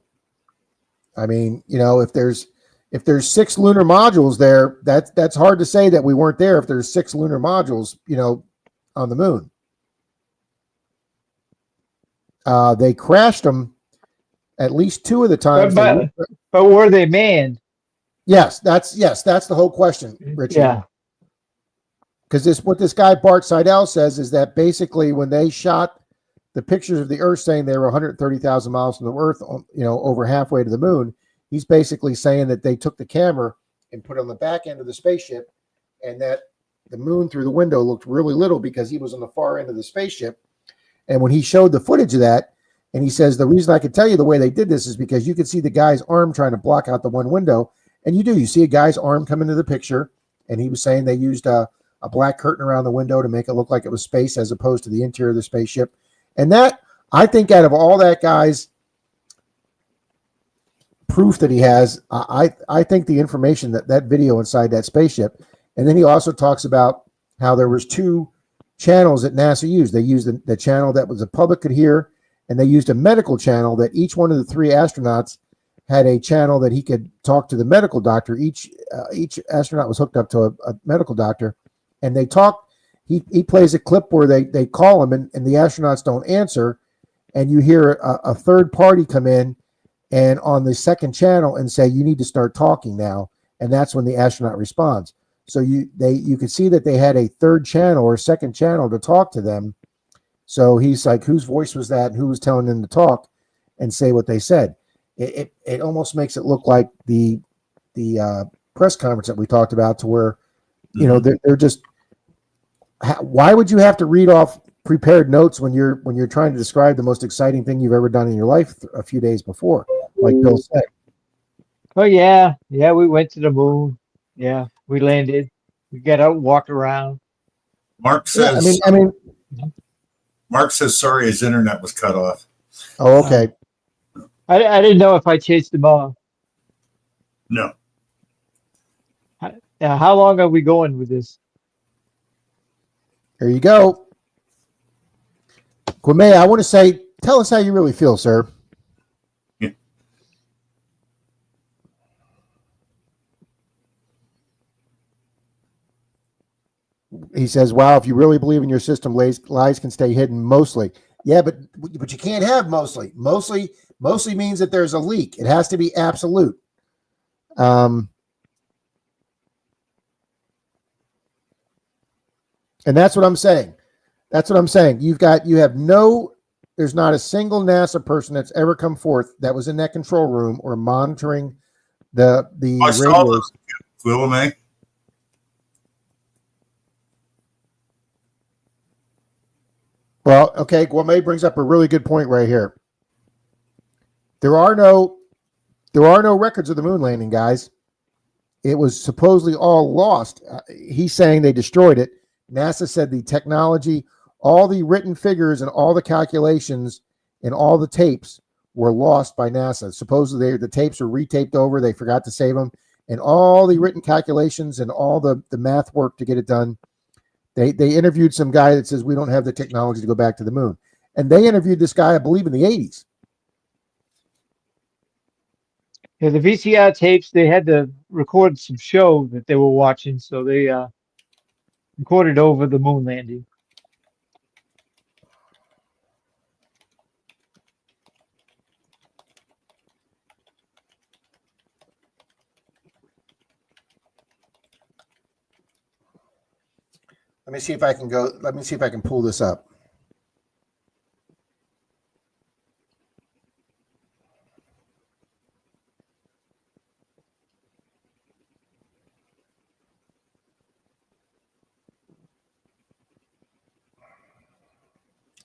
I mean, you know, if there's 6 lunar modules there, that's hard to say that we weren't there if there's 6 lunar modules, you know, on the moon. They crashed them at least 2 of the times. But were they manned? Yes, that's the whole question, Richard. Yeah. Because what this guy Bart Seidel says is that basically when they shot the pictures of the Earth saying they were 130,000 miles from the Earth, you know, over halfway to the moon, he's basically saying that they took the camera and put it on the back end of the spaceship, and that the moon through the window looked really little because he was on the far end of the spaceship. And when he showed the footage of that, and he says, the reason I could tell you the way they did this is because you could see the guy's arm trying to block out the one window. And you see a guy's arm come into the picture. And he was saying they used a black curtain around the window to make it look like it was space as opposed to the interior of the spaceship. And that, I think out of all that guy's proof that he has, I think the information that video inside that spaceship. And then he also talks about how there was 2 channels that NASA used. They used the channel that was the public could hear, and they used a medical channel that each one of the 3 astronauts had a channel that he could talk to the medical doctor. Each astronaut was hooked up to a medical doctor, and they talk. He plays a clip where they call him, and the astronauts don't answer, and you hear a third party come in and on the second channel and say, you need to start talking now, and that's when the astronaut responds. So you could see that they had a third channel or second channel to talk to them. So he's like, whose voice was that? And who was telling them to talk and say what they said? It almost makes it look like the press conference that we talked about, to where, you know, they're just. Why would you have to read off prepared notes when you're trying to describe the most exciting thing you've ever done in your life a few days before, like Bill said? Oh yeah, we went to the moon. Yeah, we landed. We got out, and walked around. Mark says. I mean, Mark says sorry, his internet was cut off. Oh, okay. I didn't know if I chased him off. No. How long are we going with this? There you go. Kwame, I want to say, tell us how you really feel, sir. Yeah. He says, wow, if you really believe in your system, lies can stay hidden mostly. Yeah, but you can't have mostly. Mostly means that there's a leak. It has to be absolute. And that's what I'm saying. That's what I'm saying. There's not a single NASA person that's ever come forth that was in that control room or monitoring the I saw radios. Will May. Well, okay, Guamay brings up a really good point right here. There are no records of the moon landing, guys. It was supposedly all lost. He's saying they destroyed it. NASA said the technology, all the written figures and all the calculations and all the tapes were lost by NASA. Supposedly the tapes were retaped over. They forgot to save them. And all the written calculations and all the math work to get it done. They interviewed some guy that says we don't have the technology to go back to the moon. And they interviewed this guy, I believe, in the 80s. Yeah, the VCR tapes, they had to record some show that they were watching, so they recorded over the moon landing. Let me see if I can pull this up.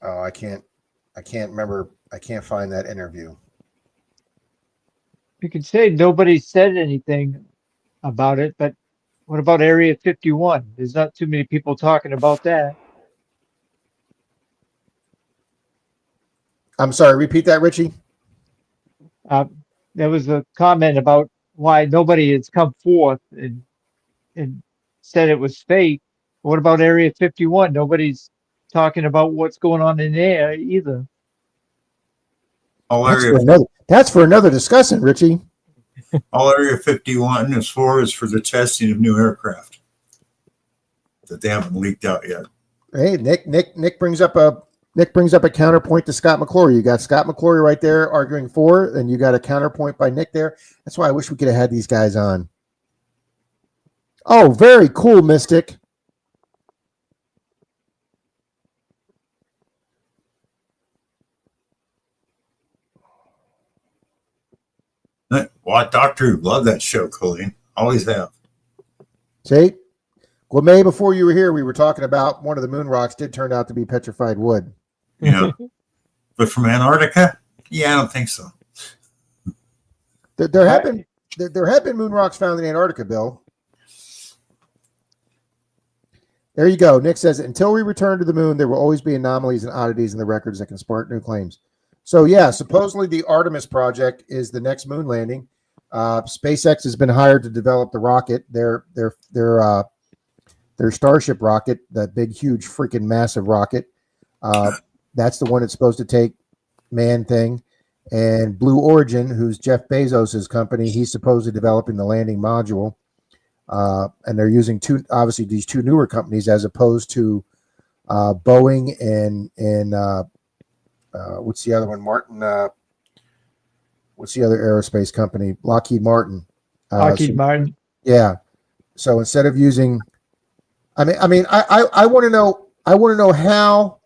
Oh, I can't remember. I can't find that interview. You could say nobody said anything about it, but what about Area 51? There's not too many people talking about that. I'm sorry, repeat that, Richie. There was a comment about why nobody has come forth and said it was fake. What about Area 51? Nobody's talking about what's going on in there either. That's for another discussion, Richie. All Area 51 is for the testing of new aircraft that they haven't leaked out yet. Hey, Nick brings up a counterpoint to Scott McClory. You got Scott McClory right there arguing for, and you got a counterpoint by Nick there. That's why I wish we could have had these guys on. Oh, very cool, Mystic. Well, Doctor Who, love that show, Colleen. Always have. See? Well, May, before you were here, we were talking about one of the moon rocks did turn out to be petrified wood. Yeah. But from Antarctica? Yeah, I don't think so. There have been moon rocks found in Antarctica, Bill. There you go. Nick says, until we return to the moon, there will always be anomalies and oddities in the records that can spark new claims. So, yeah, supposedly the Artemis project is the next moon landing. SpaceX has been hired to develop the rocket, their Starship rocket, that big, huge, freaking massive rocket. That's the one that's supposed to take man thing. And Blue Origin, who's Jeff Bezos' company, he's supposedly developing the landing module. And they're using these two newer companies as opposed to Boeing and what's the other one? What's the other aerospace company? Lockheed Martin. Martin. Yeah. So instead of using, I want to know how.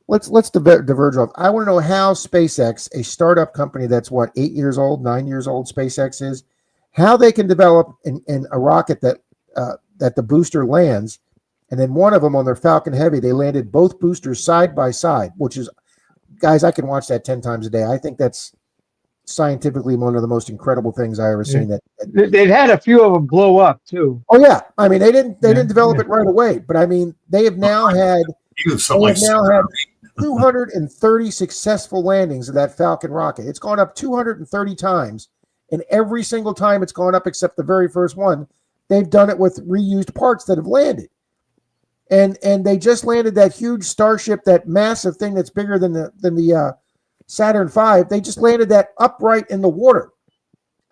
Let's diverge off. I want to know how SpaceX, a startup company that's 9 years old, SpaceX is, how they can develop in a rocket that the booster lands, and then one of them on their Falcon Heavy, they landed both boosters side by side, which is, guys, I can watch that 10 times a day. I think that's scientifically one of the most incredible things I ever seen. They've had a few of them blow up too. Oh yeah, I mean they didn't develop it right away, but I mean they have now had 230 successful landings of that Falcon rocket. It's gone up 230 times, and every single time it's gone up except the very first one, they've done it with reused parts that have landed. And they just landed that huge Starship, that massive thing that's bigger than the Saturn V. They just landed that upright in the water.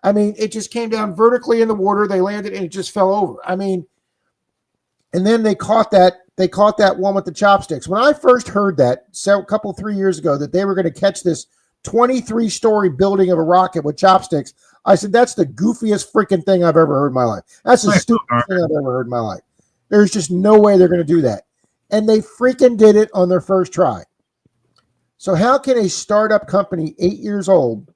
I mean, it just came down vertically in the water. They landed and it just fell over. I mean, and then they caught that one with the chopsticks. When I first heard that a couple 3 years ago, that they were going to catch this 23-story building of a rocket with chopsticks, I said, that's the goofiest freaking thing I've ever heard in my life. That's the stupidest thing I've ever heard in my life. There's just no way they're going to do that. and they freaking did it on their first try. So how can a startup company 8 years old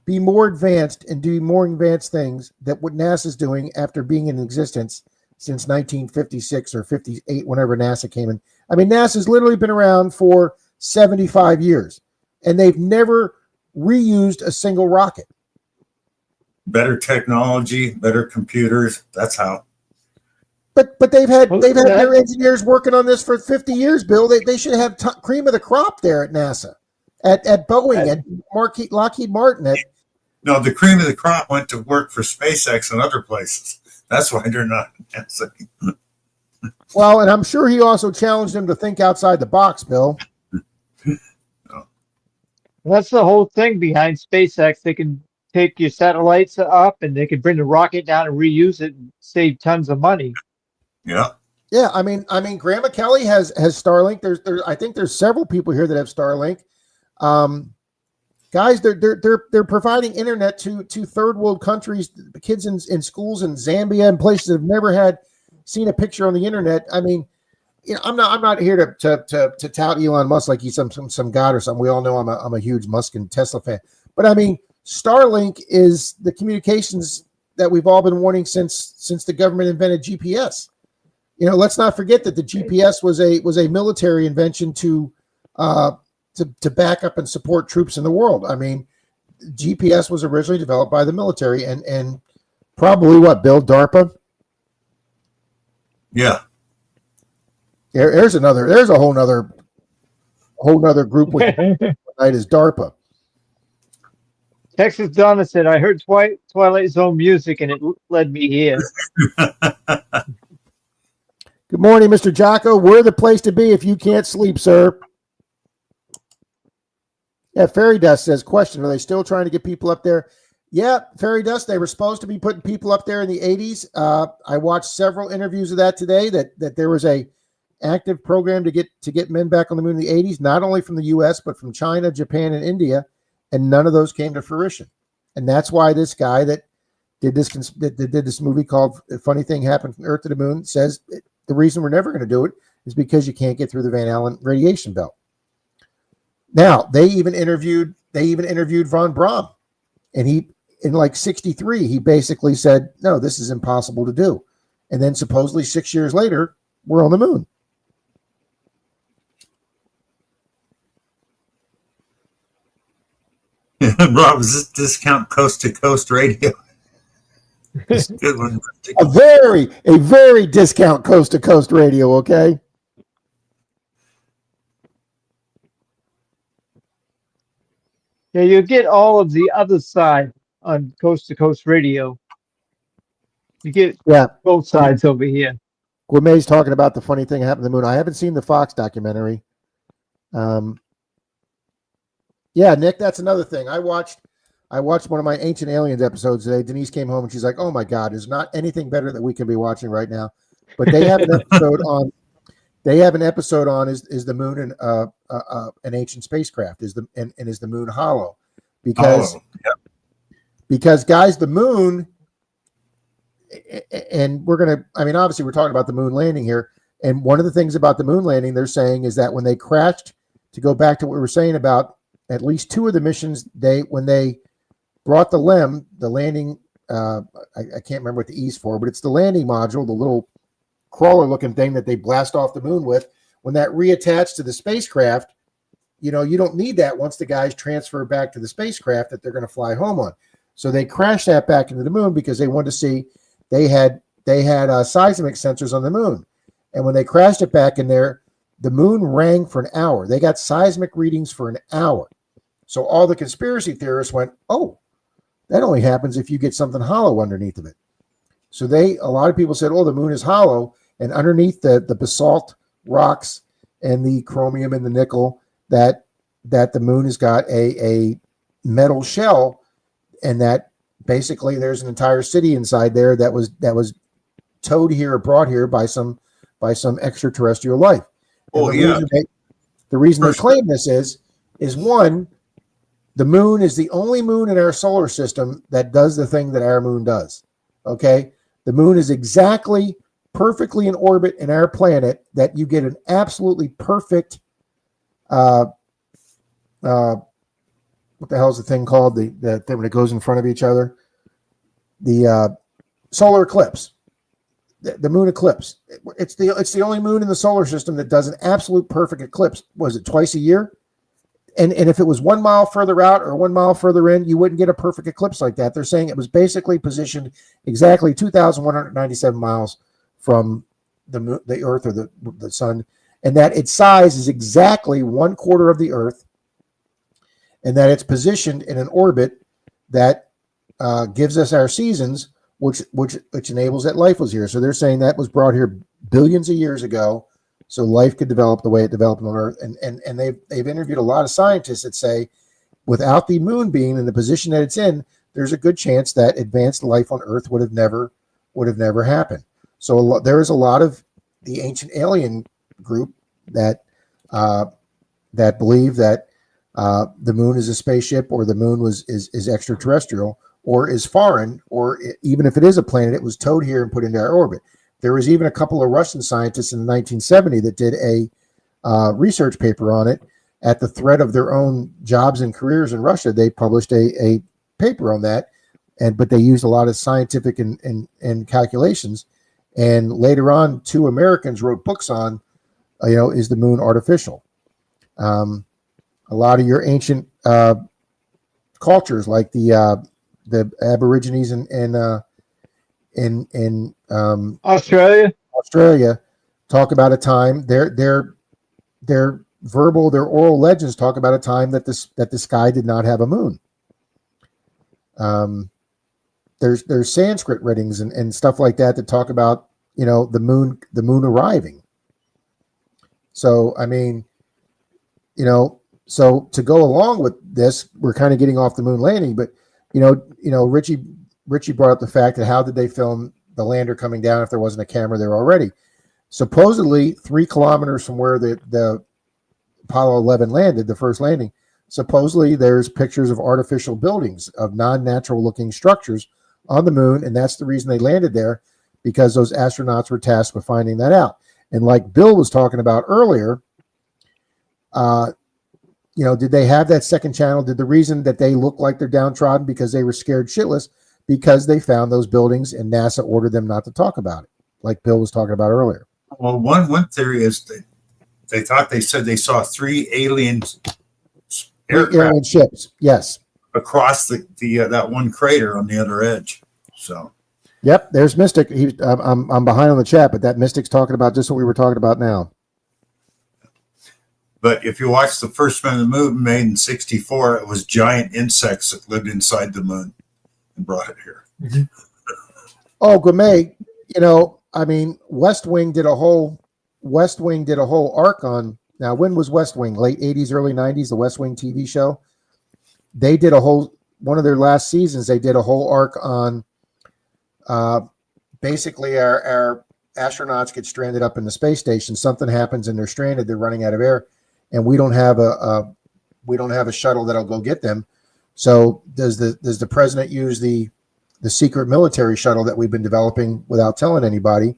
be more advanced and do more advanced things than what NASA's doing after being in existence since 1956 or 58, whenever NASA came in? I mean, NASA's literally been around for 75 years, and they've never reused a single rocket. Better technology, better computers. That's how. But they've had their engineers working on this for 50 years, Bill. They should have cream of the crop there at NASA, at Boeing, at Lockheed Martin. No, the cream of the crop went to work for SpaceX and other places. That's why they're not NASA. Well, and I'm sure he also challenged them to think outside the box, Bill. That's the whole thing behind SpaceX. They can take your satellites up and they can bring the rocket down and reuse it and save tons of money. Yeah. Yeah, I mean, Grandma Kelly has Starlink. I think there's several people here that have Starlink. Guys, they're providing internet to third world countries, kids in schools in Zambia and places that have never seen a picture on the internet. I mean, you know, I'm not here to tout Elon Musk like he's some god or something. We all know I'm a huge Musk and Tesla fan, but I mean, Starlink is the communications that we've all been wanting since the government invented GPS. You know, let's not forget that the GPS was a military invention to back up and support troops in the world. I mean, GPS was originally developed by the military and probably what, Bill, DARPA? Yeah. There's a whole nother group with tonight is DARPA. Texas Donna said, I heard Twilight Zone music and it led me here. Good morning, Mr. Jocko. We're the place to be if you can't sleep, sir. Yeah, Fairy Dust says, question, are they still trying to get people up there? Yeah, Fairy Dust, they were supposed to be putting people up there in the 80s. I watched several interviews of that today, that there was a active program to get men back on the moon in the 80s, not only from the US, but from China, Japan, and India, and none of those came to fruition. And that's why this guy that did this movie called Funny Thing Happened from Earth to the Moon says the reason we're never going to do it is because you can't get through the Van Allen radiation belt. Now, they even interviewed von Braun, and he, in like 63, he basically said, no, this is impossible to do. And then supposedly 6 years later, we're on the moon. Rob, is this discount coast to coast radio? It's a good one. A very discount coast to coast radio, okay? Yeah, you get all of the other side on Coast to Coast Radio. You get both sides over here. Guimet's talking about the funny thing that happened to the moon. I haven't seen the Fox documentary. Yeah, Nick, that's another thing. I watched one of my Ancient Aliens episodes today. Denise came home and she's like, "Oh my God, there's not anything better that we can be watching right now." But they have an episode on. They have an episode on is the moon an ancient spacecraft? Is the moon hollow? Because guys, the moon, and we're gonna. I mean, obviously, we're talking about the moon landing here. And one of the things about the moon landing, they're saying, is that when they crashed, to go back to what we were saying about at least two of the missions, when they brought the LEM, the landing, I can't remember what the E's for, but it's the landing module, the little crawler-looking thing that they blast off the moon with. When that reattached to the spacecraft, you know, you don't need that once the guys transfer back to the spacecraft that they're going to fly home on. So they crashed that back into the moon because they wanted to see they had seismic sensors on the moon. And when they crashed it back in there, the moon rang for an hour. They got seismic readings for an hour. So all the conspiracy theorists went, oh, that only happens if you get something hollow underneath of it. So a lot of people said, oh, the moon is hollow. And underneath the basalt rocks and the chromium and the nickel, that the moon has got a metal shell, and that basically there's an entire city inside there that was towed here or brought here by some extraterrestrial life. Oh, the reason they claim this is one, the moon is the only moon in our solar system that does the thing that our moon does. Okay, the moon is exactly perfectly in orbit in our planet, that you get an absolutely perfect, what the hell is the thing called? The thing when it goes in front of each other? The solar eclipse, the moon eclipse. It's the only moon in the solar system that does an absolute perfect eclipse. Was it twice a year? And if it was 1 mile further out or 1 mile further in, you wouldn't get a perfect eclipse like that. They're saying it was basically positioned exactly 2,197 miles from the Earth or the sun, and that its size is exactly 1/4 of the Earth, and that it's positioned in an orbit that gives us our seasons, which enables that life was here. So they're saying that was brought here billions of years ago, so life could develop the way it developed on Earth. And they've interviewed a lot of scientists that say, without the moon being in the position that it's in, there's a good chance that advanced life on Earth would have never happened. So there is a lot of the ancient alien group that believe that the moon is a spaceship, or the moon is extraterrestrial, or is foreign, or even if it is a planet, it was towed here and put into our orbit. There was even a couple of Russian scientists in 1970 that did a research paper on it. At the threat of their own jobs and careers in Russia, they published a paper on that, but they used a lot of scientific and calculations. And later on, 2 Americans wrote books on, is the moon artificial? A lot of your ancient cultures, like the Aborigines in Australia, talk about a time. Their oral legends talk about a time that the sky did not have a moon. There's Sanskrit writings and stuff like that talk about the moon arriving. So I mean, so to go along with this, we're kind of getting off the moon landing, but Richie brought up the fact that how did they film the lander coming down if there wasn't a camera there already? Supposedly 3 kilometers from where the Apollo 11 landed, the first landing, supposedly there's pictures of artificial buildings, of non-natural looking structures on the moon, and that's the reason they landed there, because those astronauts were tasked with finding that out. And like Bill was talking about earlier, did they have that second channel? Did the reason that they look like they're downtrodden because they were scared shitless because they found those buildings and NASA ordered them not to talk about it, like Bill was talking about earlier? Well, one theory is they said they saw 3 alien ships, yes, across that one crater on the other edge. So, yep, there's Mystic. I'm behind on the chat, but that Mystic's talking about just what we were talking about now. But if you watch the first Man on the Moon made in '64, it was giant insects that lived inside the moon and brought it here. Mm-hmm. Oh, Gourmet, I mean, West Wing did a whole arc on. Now, when was West Wing? Late 80s, early 90s, the West Wing TV show. They did one of their last seasons, they did a whole arc on basically our astronauts get stranded up in the space station. Something happens and they're stranded. They're running out of air, and we don't have a shuttle that'll go get them. So does the president use the secret military shuttle that we've been developing without telling anybody?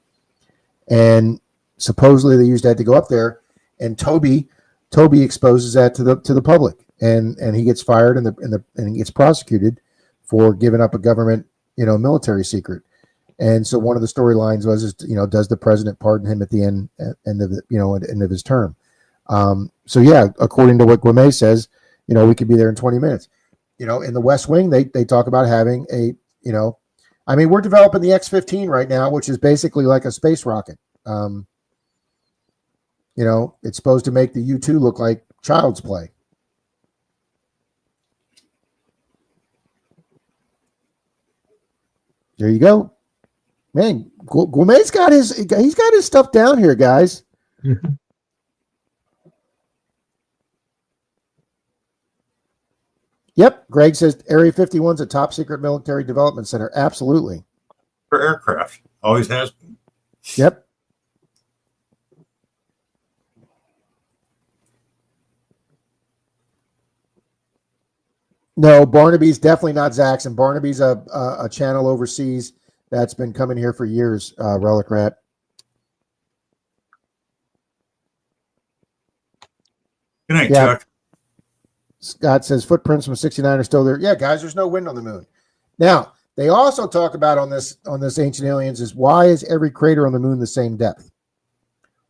And supposedly they used that to go up there, and Toby exposes that to the public, and he gets fired and he gets prosecuted for giving up a government military secret. And so one of the storylines was, does the president pardon him at the end of his term? So yeah, according to what Gourmet says, we could be there in 20 minutes. In the West Wing, they talk about having we're developing the X-15 right now, which is basically like a space rocket. It's supposed to make the U-2 look like child's play. There you go. Man, Gourmet's got his stuff down here, guys. Yep. Greg says Area 51's a top secret military development center. Absolutely. For aircraft. Always has been. Yep. No, Barnaby's definitely not Zaxxon. Barnaby's a channel overseas that's been coming here for years, Relic Rat. night, Yeah. Chuck. Scott says footprints from 69 are still there. Yeah, guys, there's no wind on the moon. Now, they also talk about on this Ancient Aliens is why is every crater on the moon the same depth?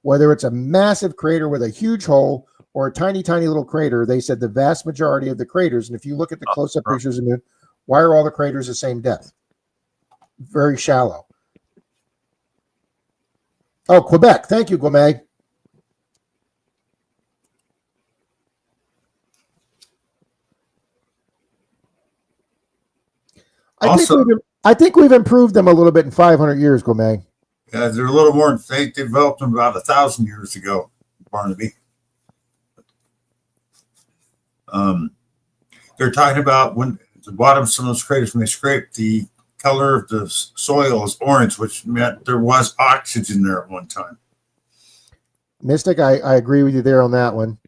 Whether it's a massive crater with a huge hole or a tiny, tiny little crater, they said the vast majority of the craters, and if you look at the close-up pictures of the moon, why are all the craters the same depth? Very shallow. Oh, Quebec. Thank you, Gourmet. I think we've improved them a little bit in 500 years, Gourmet. Yeah, they're a little more. They developed them about 1,000 years ago, Barnaby. They're talking about when the bottom of some of those craters, when they scrape, the color of the soil is orange, which meant there was oxygen there at one time. Mystic, I agree with you there on that one.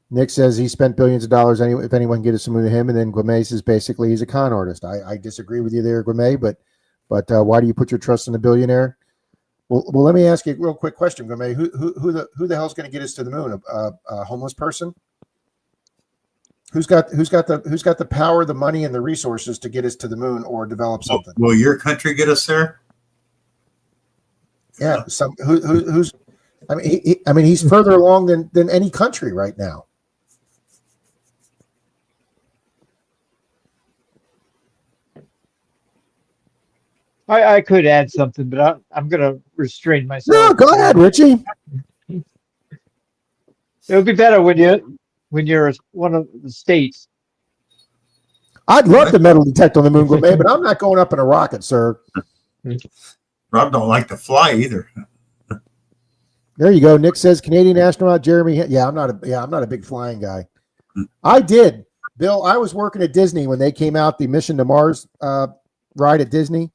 Nick says he spent billions of dollars anyway, if anyone can get us some to him. And then Gourmet says basically he's a con artist. I disagree with you there, Gourmet, but why do you put your trust in a billionaire? Well, let me ask you a real quick question, Gourmet. Who the hell's going to get us to the moon? A homeless person? Who's got the power, the money, and the resources to get us to the moon or develop something? Will your country get us there? Yeah. Who's? I mean, he's further along than any country right now. I could add something, but I'm going to restrain myself. No, go ahead, Richie. It would be better when you're one of the states. I'd love to metal detect on the moon, Gourmet, but I'm not going up in a rocket, sir. Rob don't like to fly either. There you go. Nick says Canadian astronaut Jeremy. Yeah, I'm not a big flying guy. I did, Bill. I was working at Disney when they came out the Mission to Mars ride at Disney.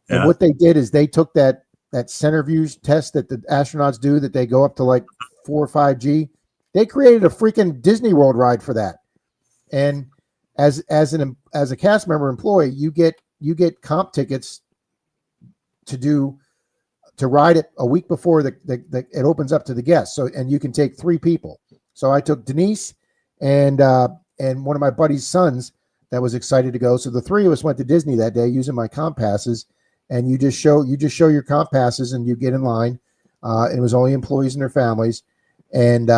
And what they did is they took that center views test that the astronauts do, that they go up to like 4 or 5G. They created a freaking Disney World ride for that. And as a cast member employee, you get comp tickets to ride it a week before it opens up to the guests. So, and you can take 3 people. So I took Denise and one of my buddy's sons that was excited to go. So the 3 of us went to Disney that day using my comp passes. And you just show your comp passes and you get in line. It was only employees and their families. And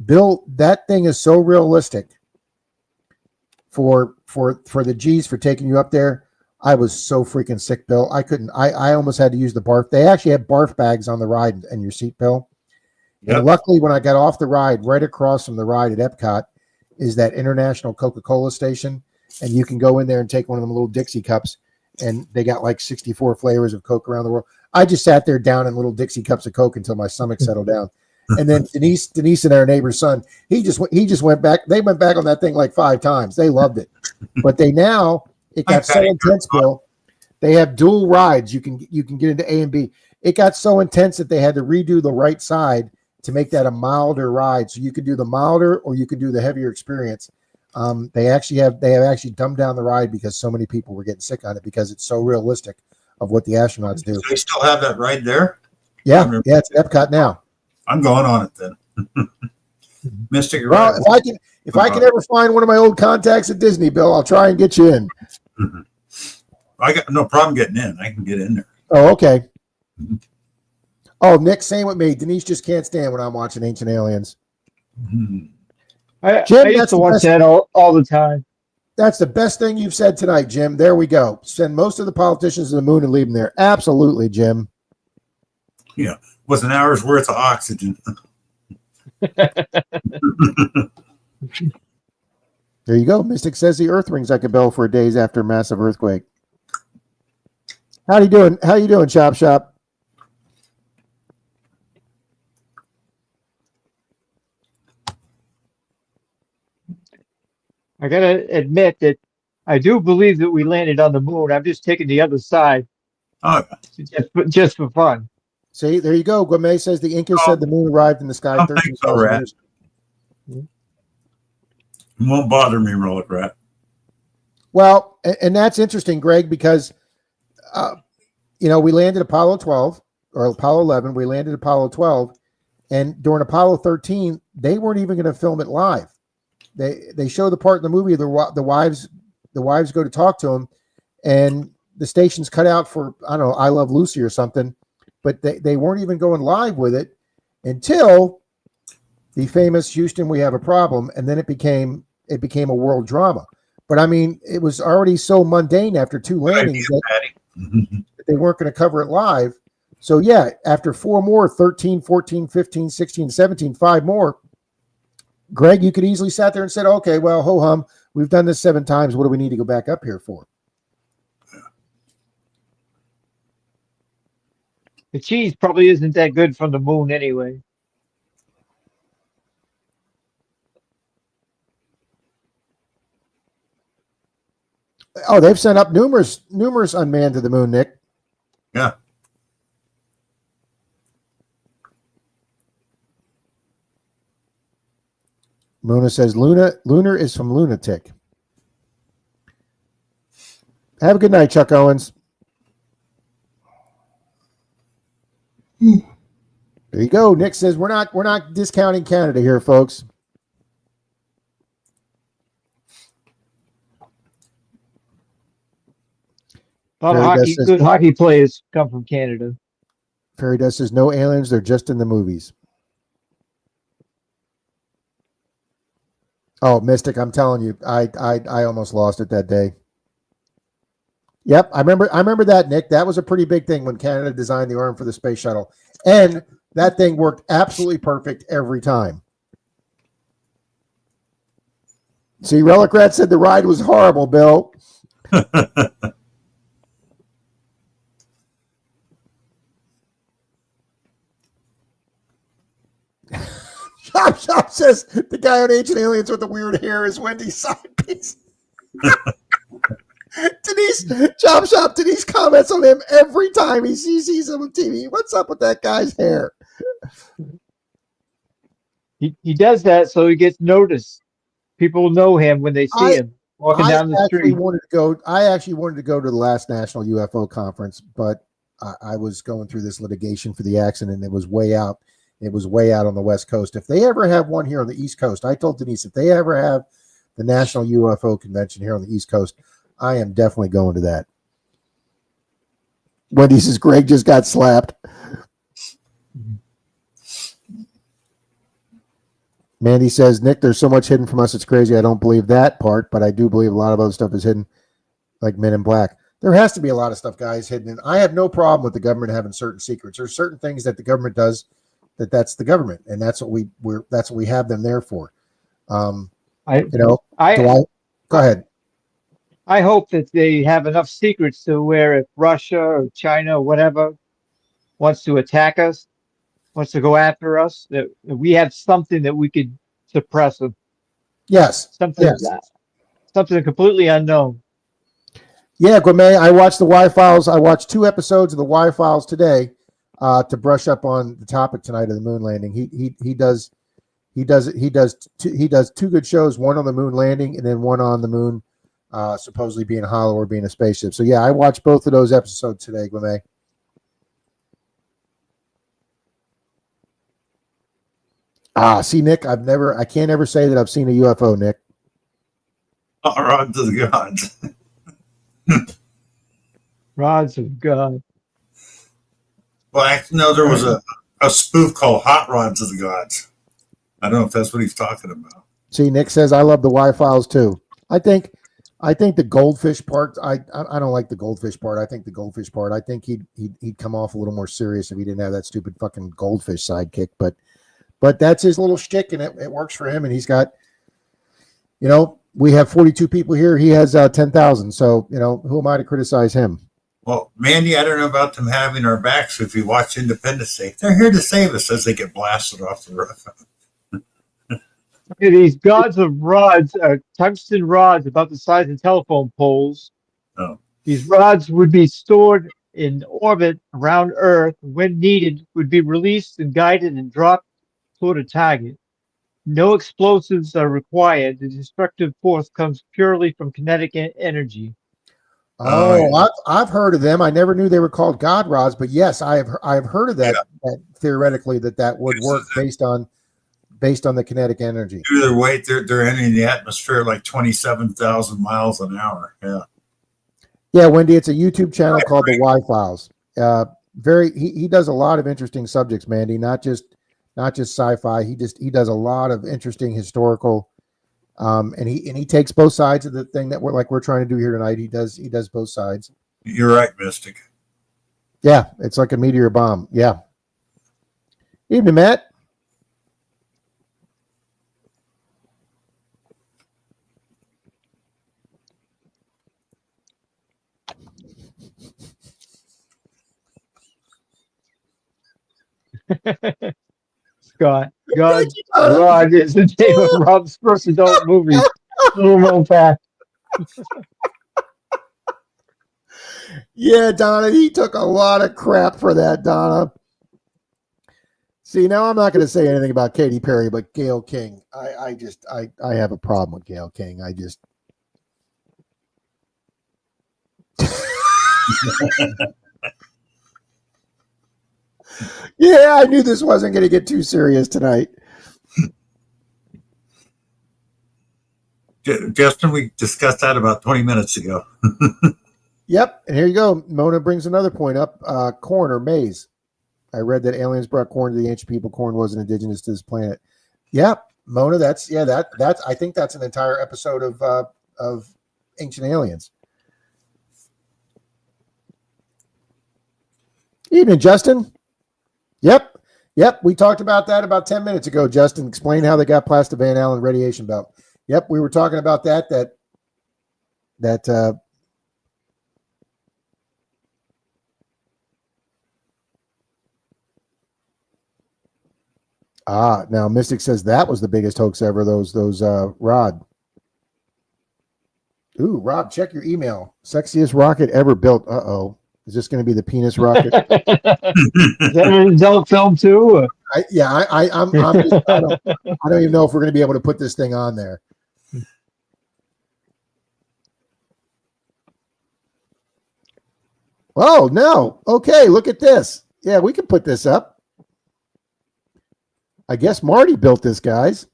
Bill, that thing is so realistic for the G's for taking you up there. I was so freaking sick, Bill. I almost had to use the barf. They actually had barf bags on the ride and your seat, Bill. Yep. And luckily, when I got off the ride, right across from the ride at Epcot is that International Coca-Cola station. And you can go in there and take one of them little Dixie cups. And they got like 64 flavors of Coke around the world. I just sat there down in little Dixie cups of Coke until my stomach settled down. And then Denise and our neighbor's son, he just went back. They went back on that thing like 5 times. They loved it. But it got so intense, Bill. They have dual rides. You can get into A and B. It got so intense that they had to redo the right side to make that a milder ride. So you could do the milder or you could do the heavier experience. They have actually dumbed down the ride because so many people were getting sick on it because it's so realistic of what the astronauts do. So they still have that ride there? Yeah, it's at Epcot now. I'm going on it then. Mystic, well, if I can ever find one of my old contacts at Disney, Bill, I'll try and get you in. I got no problem getting in. I can get in there. Oh, okay. Oh, Nick, same with me. Denise just can't stand when I'm watching Ancient Aliens. Jim, I used to watch that all the time. That's the best thing you've said tonight, Jim. There we go. Send most of the politicians to the moon and leave them there. Absolutely, Jim. Yeah, with an hour's worth of oxygen. There you go. Mystic says the earth rings like a bell for days after a massive earthquake. How you doing? How you doing, Chop Shop? I gotta admit that I do believe that we landed on the moon. I'm just taking the other side, just for fun. See, there you go. Gourmet says the Incas said the moon arrived in the sky 13,000 years. It won't bother me, Relic Rat. Well, and that's interesting, Greg, because we landed Apollo 12 or Apollo 11. We landed Apollo 12, And during Apollo 13, they weren't even going to film it live. They show the part in the movie the wives go to talk to him, and the station's cut out for, I don't know, I Love Lucy or something, but they weren't even going live with it until the famous Houston, we have a problem, and then it became a world drama. But I mean, it was already so mundane after 2 landings that they weren't going to cover it live. So yeah, after 4 more, 13, 14, 15, 16, 17, 5 more, Greg, you could easily sat there and said, okay, well, ho hum, we've done this 7 times. What do we need to go back up here for? The cheese probably isn't that good from the moon anyway. Oh, they've sent up numerous unmanned to the moon, Nick. Yeah. Luna says lunar is from lunatic. Have a good night, Chuck Owens. There you go. Nick says we're not discounting Canada here, folks. A lot of good hockey players come from Canada. Fairy Dust says no aliens, they're just in the movies. Oh, Mystic, I'm telling you, I almost lost it that day. Yep, I remember that, Nick. That was a pretty big thing when Canada designed the arm for the space shuttle. And that thing worked absolutely perfect every time. See, Relic Rat said the ride was horrible, Bill. Chop says the guy on Ancient Aliens with the weird hair is Wendy's side piece. Denise comments on him every time he sees him on TV. What's up with that guy's hair? He does that so he gets noticed. People know him when they see him walking down the street. I actually wanted to go to the last National UFO Conference, but I was going through this litigation for the accident, and it was way out. It was way out on the West Coast. If they ever have one here on the East Coast, I told Denise, if they ever have the National UFO Convention here on the East Coast, I am definitely going to that. Wendy says Greg just got slapped. Mandy says, Nick, there's so much hidden from us, it's crazy. I don't believe that part, but I do believe a lot of other stuff is hidden, like Men in Black. There has to be a lot of stuff, guys, hidden. And I have no problem with the government having certain secrets. There's certain things that the government does that's the government, and that's what we have them there for. Go ahead. I hope that they have enough secrets to where if Russia or China or whatever wants to attack us, wants to go after us, that we have something that we could suppress them. Yes. Something completely unknown. Yeah, Gourmet, I watched the Y-Files. I watched 2 episodes of the Y-Files today to brush up on the topic tonight of the moon landing. He does 2 good shows, one on the moon landing and then one on the moon supposedly being hollow or being a spaceship. So yeah, I watched both of those episodes today, Gourmet. See, Nick, I can't ever say that I've seen a UFO, Nick. Rods of the gods. Rods of God. Well, I know there was a spoof called Hot Rods of the Gods. I don't know if that's what he's talking about. See, Nick says I love the Y-Files too. I think the goldfish part. I don't like the goldfish part. I think the goldfish part. I think he'd come off a little more serious if he didn't have that stupid fucking goldfish sidekick. But that's his little shtick, and it works for him. And he's got, we have 42 people here. He has 10,000. So who am I to criticize him? Well, Mandy, I don't know about them having our backs. If you watch Independence Day, they're here to save us as they get blasted off the roof. These gods of rods are tungsten rods about the size of telephone poles. Oh. These rods would be stored in orbit around Earth. When needed, would be released and guided and dropped toward a target. No explosives are required. The destructive force comes purely from kinetic energy. Oh, I've heard of them. I never knew they were called God rods, but yes, I've heard of that. That theoretically that would work based on the kinetic energy. Due to their weight, they're entering the atmosphere at like 27,000 miles an hour. Yeah. Yeah, Wendy, it's a YouTube channel called the Y Files. He does a lot of interesting subjects, Mandy, not just sci-fi. He does a lot of interesting historical, and he takes both sides of the thing that we're trying to do here tonight. He does both sides. You're right, Mystic. Yeah, it's like a meteor bomb. Yeah. Evening, Matt. Scott, God is the name of Rob's first adult movie. Little known fact. Yeah, Donna, he took a lot of crap for that, Donna. See, now I'm not going to say anything about Katy Perry, but Gayle King, I have a problem with Gayle King. Yeah, I knew this wasn't going to get too serious tonight. Justin, we discussed that about 20 minutes ago. Yep, and here you go. Mona brings another point up. Corn or maize. I read that aliens brought corn to the ancient people. Corn wasn't indigenous to this planet. Yep, Mona, that's I think that's an entire episode of Ancient Aliens. Evening, Justin. Yep. We talked about that about 10 minutes ago. Justin, explain how they got past the Van Allen radiation belt. Yep, we were talking about that now Mystic says that was the biggest hoax ever, those Rod. Ooh, Rob, check your email. Sexiest rocket ever built. Uh-oh. Is this going to be the penis rocket? Is that an adult film too? I don't even know if we're going to be able to put this thing on there. Oh, no. Okay, look at this. Yeah, we can put this up. I guess Marty built this, guys.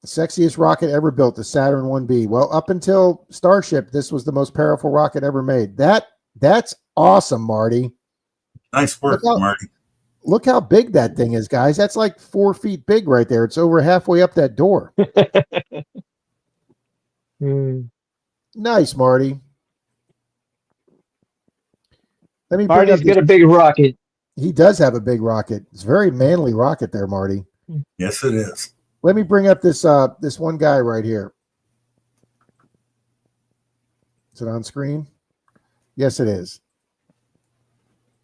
Sexiest rocket ever built, the Saturn 1B. Well, up until Starship, this was the most powerful rocket ever made. That's awesome, Marty. Nice work, Marty. Look how big that thing is, guys. That's like 4 feet big right there. It's over halfway up that door. Nice, Marty. Marty's got a big rocket. He does have a big rocket. It's a very manly rocket there, Marty. Yes, it is. Let me bring up this one guy right here. Is it on screen? Yes, it is.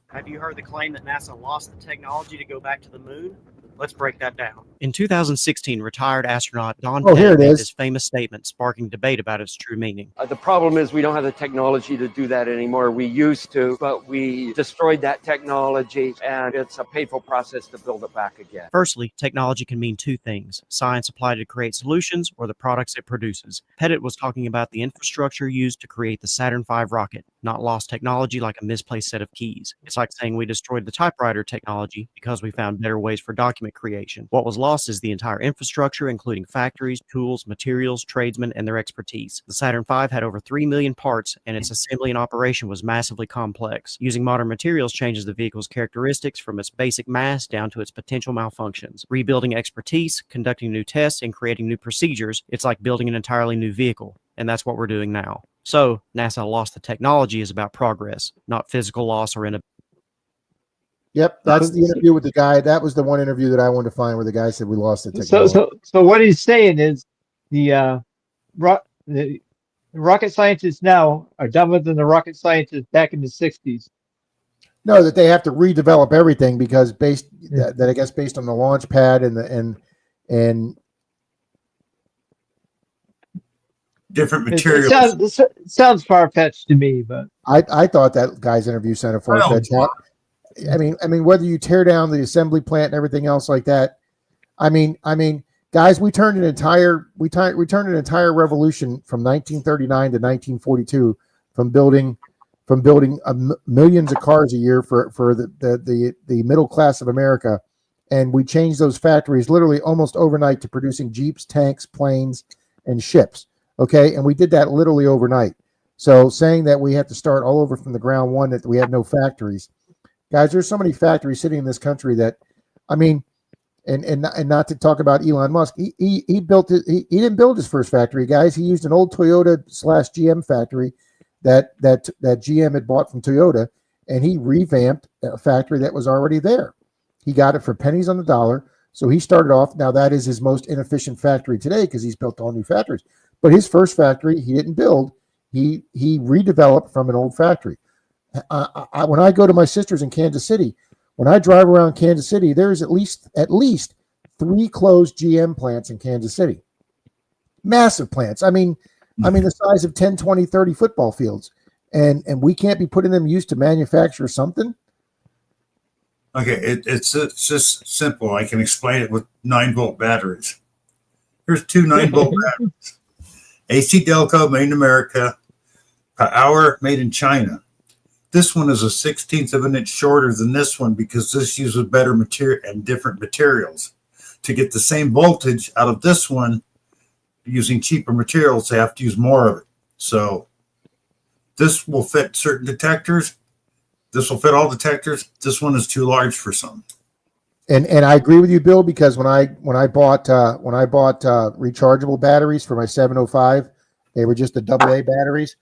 Have you heard the claim that NASA lost the technology to go back to the moon? Let's break that down. In 2016, retired astronaut Don Pettit made this famous statement, sparking debate about its true meaning. The problem is we don't have the technology to do that anymore. We used to, but we destroyed that technology, and it's a painful process to build it back again. Firstly, technology can mean two things: science applied to create solutions or the products it produces. Pettit was talking about the infrastructure used to create the Saturn V rocket, not lost technology like a misplaced set of keys. It's like saying we destroyed the typewriter technology because we found better ways for document creation. What was lost is the entire infrastructure, including factories, tools, materials, tradesmen, and their expertise. The Saturn V had over 3 million parts, and its assembly and operation was massively complex. Using modern materials changes the vehicle's characteristics from its basic mass down to its potential malfunctions. Rebuilding expertise, conducting new tests, and creating new procedures, it's like building an entirely new vehicle, and that's what we're doing now. So, NASA lost the technology is about progress, not physical loss or inability. Yep, that's the interview with the guy. That was the one interview that I wanted to find where the guy said we lost the technology. So what he's saying is the rocket scientists now are dumber than the rocket scientists back in the 60s. No, that they have to redevelop everything because that I guess based on the launch pad and different materials. It sounds far-fetched to me, but I thought that guy's interview sounded far-fetched. I mean, whether you tear down the assembly plant and everything else like that, I mean, guys, we turned an entire revolution from 1939 to 1942 from building millions of cars a year for the middle class of America, and we changed those factories literally almost overnight to producing Jeeps, tanks, planes, and ships. Okay, and we did that literally overnight. So saying that we have to start all over from the ground one, that we have no factories, guys, there's so many factories sitting in this country that, I mean, and not to talk about Elon Musk, he built it. He didn't build his first factory, guys. He used an old Toyota / GM factory that GM had bought from Toyota, and he revamped a factory that was already there. He got it for pennies on the dollar. So he started off. Now that is his most inefficient factory today because he's built all new factories. But his first factory he didn't build. He redeveloped from an old factory. When I go to my sister's in Kansas City, when I drive around Kansas City, there's at least 3 closed GM plants in Kansas City. Massive plants. I mean the size of 10, 20, 30 football fields. And we can't be putting them used to manufacture something. Okay, it's just simple. I can explain it with 9-volt batteries. Here's 2 9-volt batteries. AC Delco, made in America. Power, made in China. This one is a 1/16 of an inch shorter than this one because this uses better material and different materials. To get the same voltage out of this one, using cheaper materials, they have to use more of it. So this will fit certain detectors. This will fit all detectors. This one is too large for some. And I agree with you, Bill, because when I bought rechargeable batteries for my 705, they were just the AA batteries.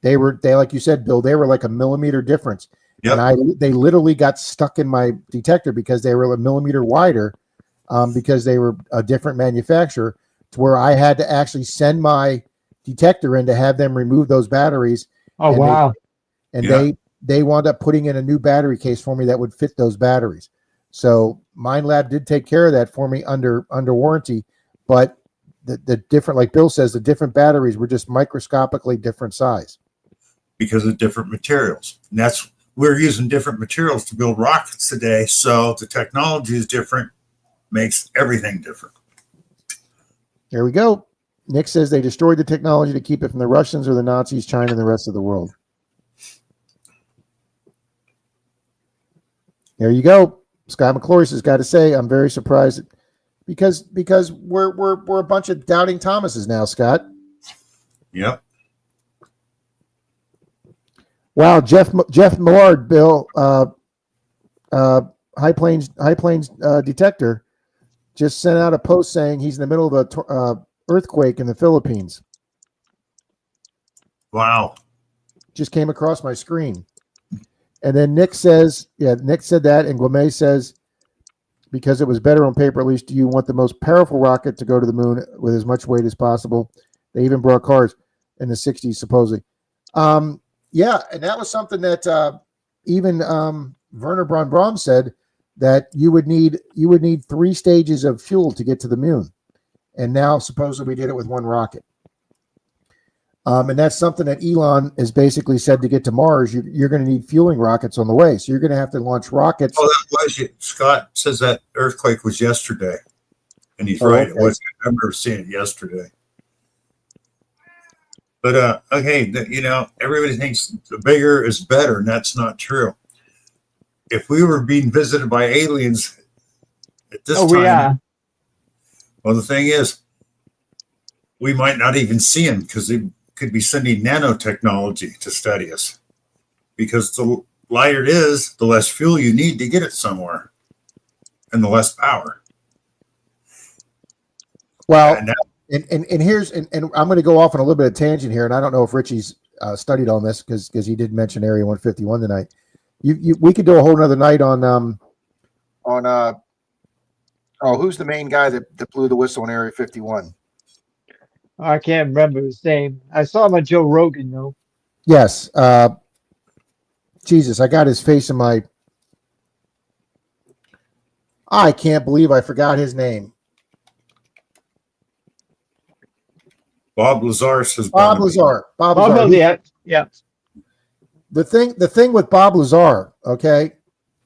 They like you said, Bill, they were like a millimeter difference. Yep. And they literally got stuck in my detector because they were a millimeter wider, because they were a different manufacturer, to where I had to actually send my detector in to have them remove those batteries. Oh, and wow. They wound up putting in a new battery case for me that would fit those batteries. So MindLab did take care of that for me under warranty, but the different, like Bill says, the different batteries were just microscopically different size. Because of different materials. And we're using different materials to build rockets today. So the technology is different, makes everything different. There we go. Nick says they destroyed the technology to keep it from the Russians or the Nazis, China, and the rest of the world. There you go. Scott McClory has got to say, I'm very surprised because we're a bunch of doubting Thomases now, Scott. Yep. Wow, Jeff Millard, Bill, High Plains detector just sent out a post saying he's in the middle of a earthquake in the Philippines. Wow. Just came across my screen. And then Nick says, Nick said that, and Guame says, because it was better on paper, at least you want the most powerful rocket to go to the moon with as much weight as possible. They even brought cars in the 60s, supposedly. Yeah, and that was something that even Werner von Braun said, that you would need 3 stages of fuel to get to the moon. And now supposedly we did it with 1 rocket. And that's something that Elon has basically said, to get to Mars, you're going to need fueling rockets on the way. So you're going to have to launch rockets. Oh, that was it. Scott says that earthquake was yesterday. And he's right. Okay. I remember seeing it yesterday. But, okay, everybody thinks the bigger is better, and that's not true. If we were being visited by aliens at this time, yeah. Well, the thing is, we might not even see them because they could be sending nanotechnology to study us. Because the lighter it is, the less fuel you need to get it somewhere, and the less power. Well, and here's I'm going to go off on a little bit of tangent here, and I don't know if Richie's studied on this because he did mention Area 151 tonight. We could do a whole nother night on who's the main guy that blew the whistle in Area 51? I can't remember his name. I saw him on Joe Rogan, though. Yes. Jesus, I got his face in my... I can't believe I forgot his name. Bob Lazar says Bob Lazar. Bob Lazar. Yeah. The thing with Bob Lazar, okay?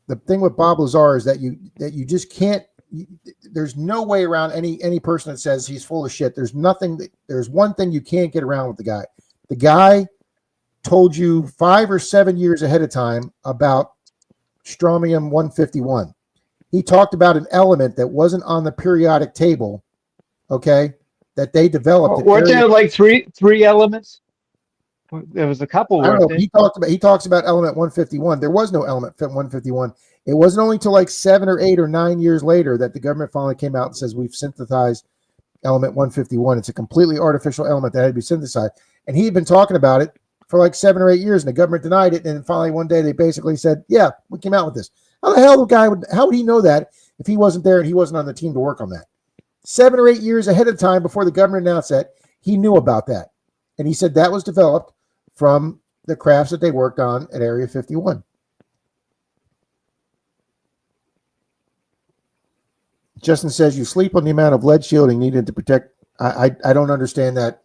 The thing with Bob Lazar is that you just can't there's no way around any person that says he's full of shit. There's one thing you can't get around with the guy. The guy told you 5 or 7 years ahead of time about strontium 151. He talked about an element that wasn't on the periodic table, okay, that they developed. Weren't there like three elements? There was a couple. I don't know. There? He talks about element 151. There was no element 151. It wasn't only till like 7 or 8 or 9 years later that the government finally came out and says we've synthesized element 151. It's a completely artificial element that had to be synthesized, and he had been talking about it for like 7 or 8 years, and the government denied it. And finally, one day, they basically said, "Yeah, we came out with this." How the hell how would he know that if he wasn't there and he wasn't on the team to work on that? 7 or 8 years ahead of time, before the government announced that, he knew about that, and he said that was developed from the crafts that they worked on at Area 51. Justin says you sleep on the amount of lead shielding needed to protect. I don't understand that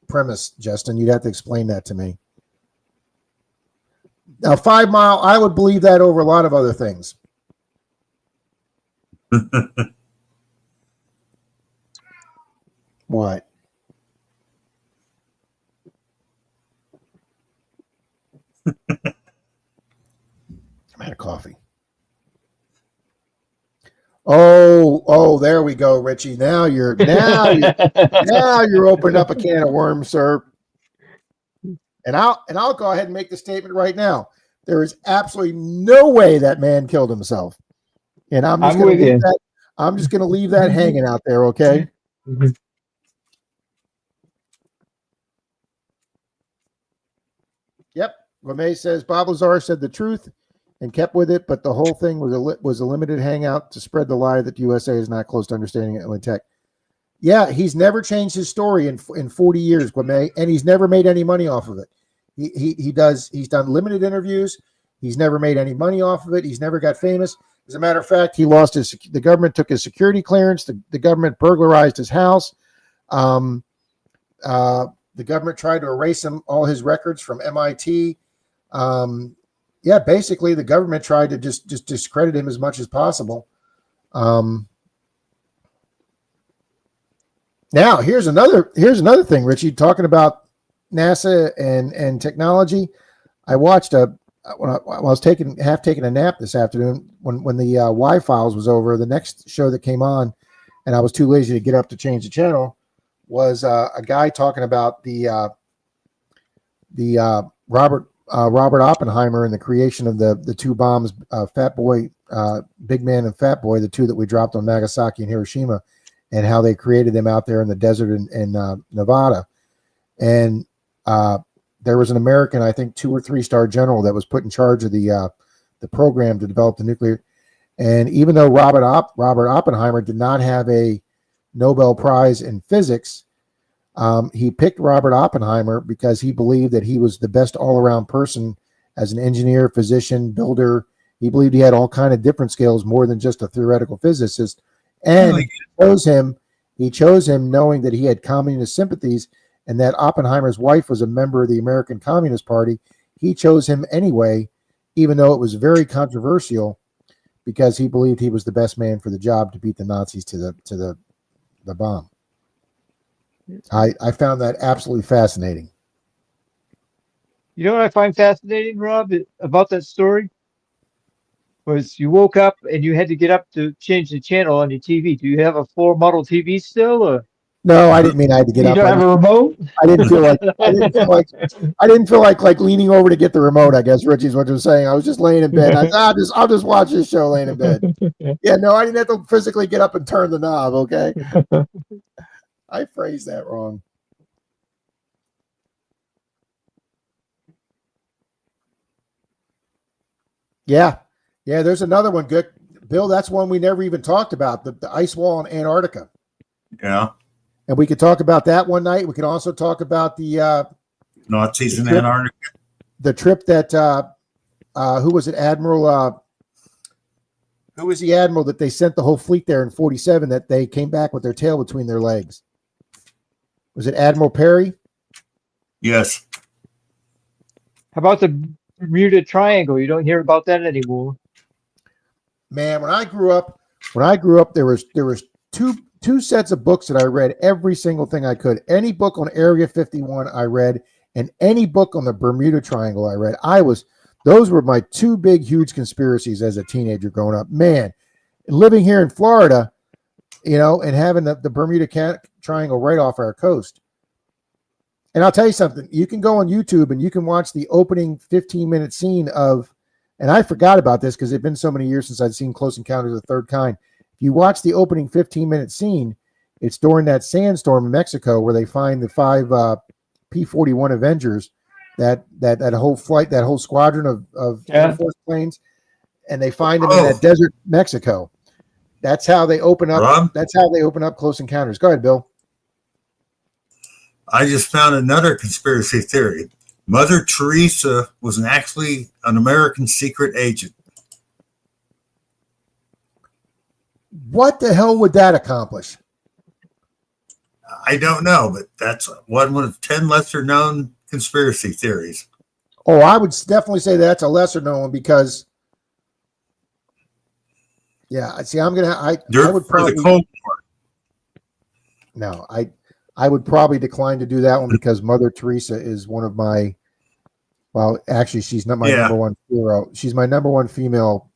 premise, Justin. You'd have to explain that to me. Now, 5 Mile, I would believe that over a lot of other things. What? I'm out of coffee. Oh, there we go, Richie. Now you're opening up a can of worms, sir. And I'll go ahead and make the statement right now. There is absolutely no way that man killed himself. And I'm just going to leave that hanging out there, okay? Mm-hmm. Yep. Gourmet says Bob Lazar said the truth and kept with it, but the whole thing was a limited hangout to spread the lie that the USA is not close to understanding Atlantic tech. Yeah, he's never changed his story in 40 years, Gourmet, and he's never made any money off of it. He's done limited interviews. He's never made any money off of it. He's never got famous. As a matter of fact, he lost the government took his security clearance. The government burglarized his house. The government tried to erase all his records from MIT. Yeah, basically the government tried to just discredit him as much as possible. Now here's another thing, Richie, talking about NASA and technology. I watched when I was taking a nap this afternoon when the Y Files was over. The next show that came on, and I was too lazy to get up to change the channel, was a guy talking about the Robert Oppenheimer and the creation of the two bombs, Fat Boy, Big Man, and Fat Boy, the two that we dropped on Nagasaki and Hiroshima, and how they created them out there in the desert in Nevada. And there was an American, I think 2 or 3 star general that was put in charge of the program to develop the nuclear. And even though Robert Oppenheimer did not have a Nobel Prize in physics, he picked Robert Oppenheimer because he believed that he was the best all-around person as an engineer, physician, builder. He believed he had all kind of different skills, more than just a theoretical physicist. And he chose him knowing that he had communist sympathies and that Oppenheimer's wife was a member of the American Communist Party. He chose him anyway, even though it was very controversial, because he believed he was the best man for the job to beat the Nazis to the bomb. I found that absolutely fascinating. You know what I find fascinating, Rob, about that story? Was you woke up and you had to get up to change the channel on your TV. Do you have a floor model TV still, or? No, I didn't mean I had to get up. You don't have a remote? I didn't feel like leaning over to get the remote, I guess Richie's what you're saying. I was just laying in bed. I'll just watch this show laying in bed. Yeah, no, I didn't have to physically get up and turn the knob, okay? I phrased that wrong. Yeah, there's another one, good Bill. That's one we never even talked about, the ice wall in Antarctica. Yeah. And we could talk about that one night. We could also talk about the Nazis in Antarctica. The trip that who was it, Admiral? Who was the admiral that they sent the whole fleet there in 47? That they came back with their tail between their legs. Was it Admiral Perry? Yes. How about the Bermuda Triangle? You don't hear about that anymore. Man, when I grew up, When I grew up, there was two sets of books that I read every single thing I could. Any book on Area 51 I read, and any book on the Bermuda Triangle I read. Those were my two big, huge conspiracies as a teenager growing up. Man, living here in Florida, and having the Bermuda Triangle right off our coast. And I'll tell you something, you can go on YouTube and you can watch the opening 15-minute scene of, and I forgot about this because it's been so many years since I'd seen Close Encounters of the Third Kind. If you watch the opening 15-minute scene, it's during that sandstorm in Mexico where they find the 5 P-41 Avengers, that whole flight, that whole squadron of Air Force planes, and they find them in that desert Mexico. That's how they open up. Rob? That's how they open up Close Encounters. Go ahead, Bill. I just found another conspiracy theory. Mother Teresa was actually an American secret agent. What the hell would that accomplish? I don't know, but that's one of 10 lesser known conspiracy theories. Oh, I would definitely say that's a lesser known one because, yeah, see, I would probably, the Cold War. No, I would probably decline to do that one because Mother Teresa is one of my, well, actually, she's not my number one hero. She's my number one female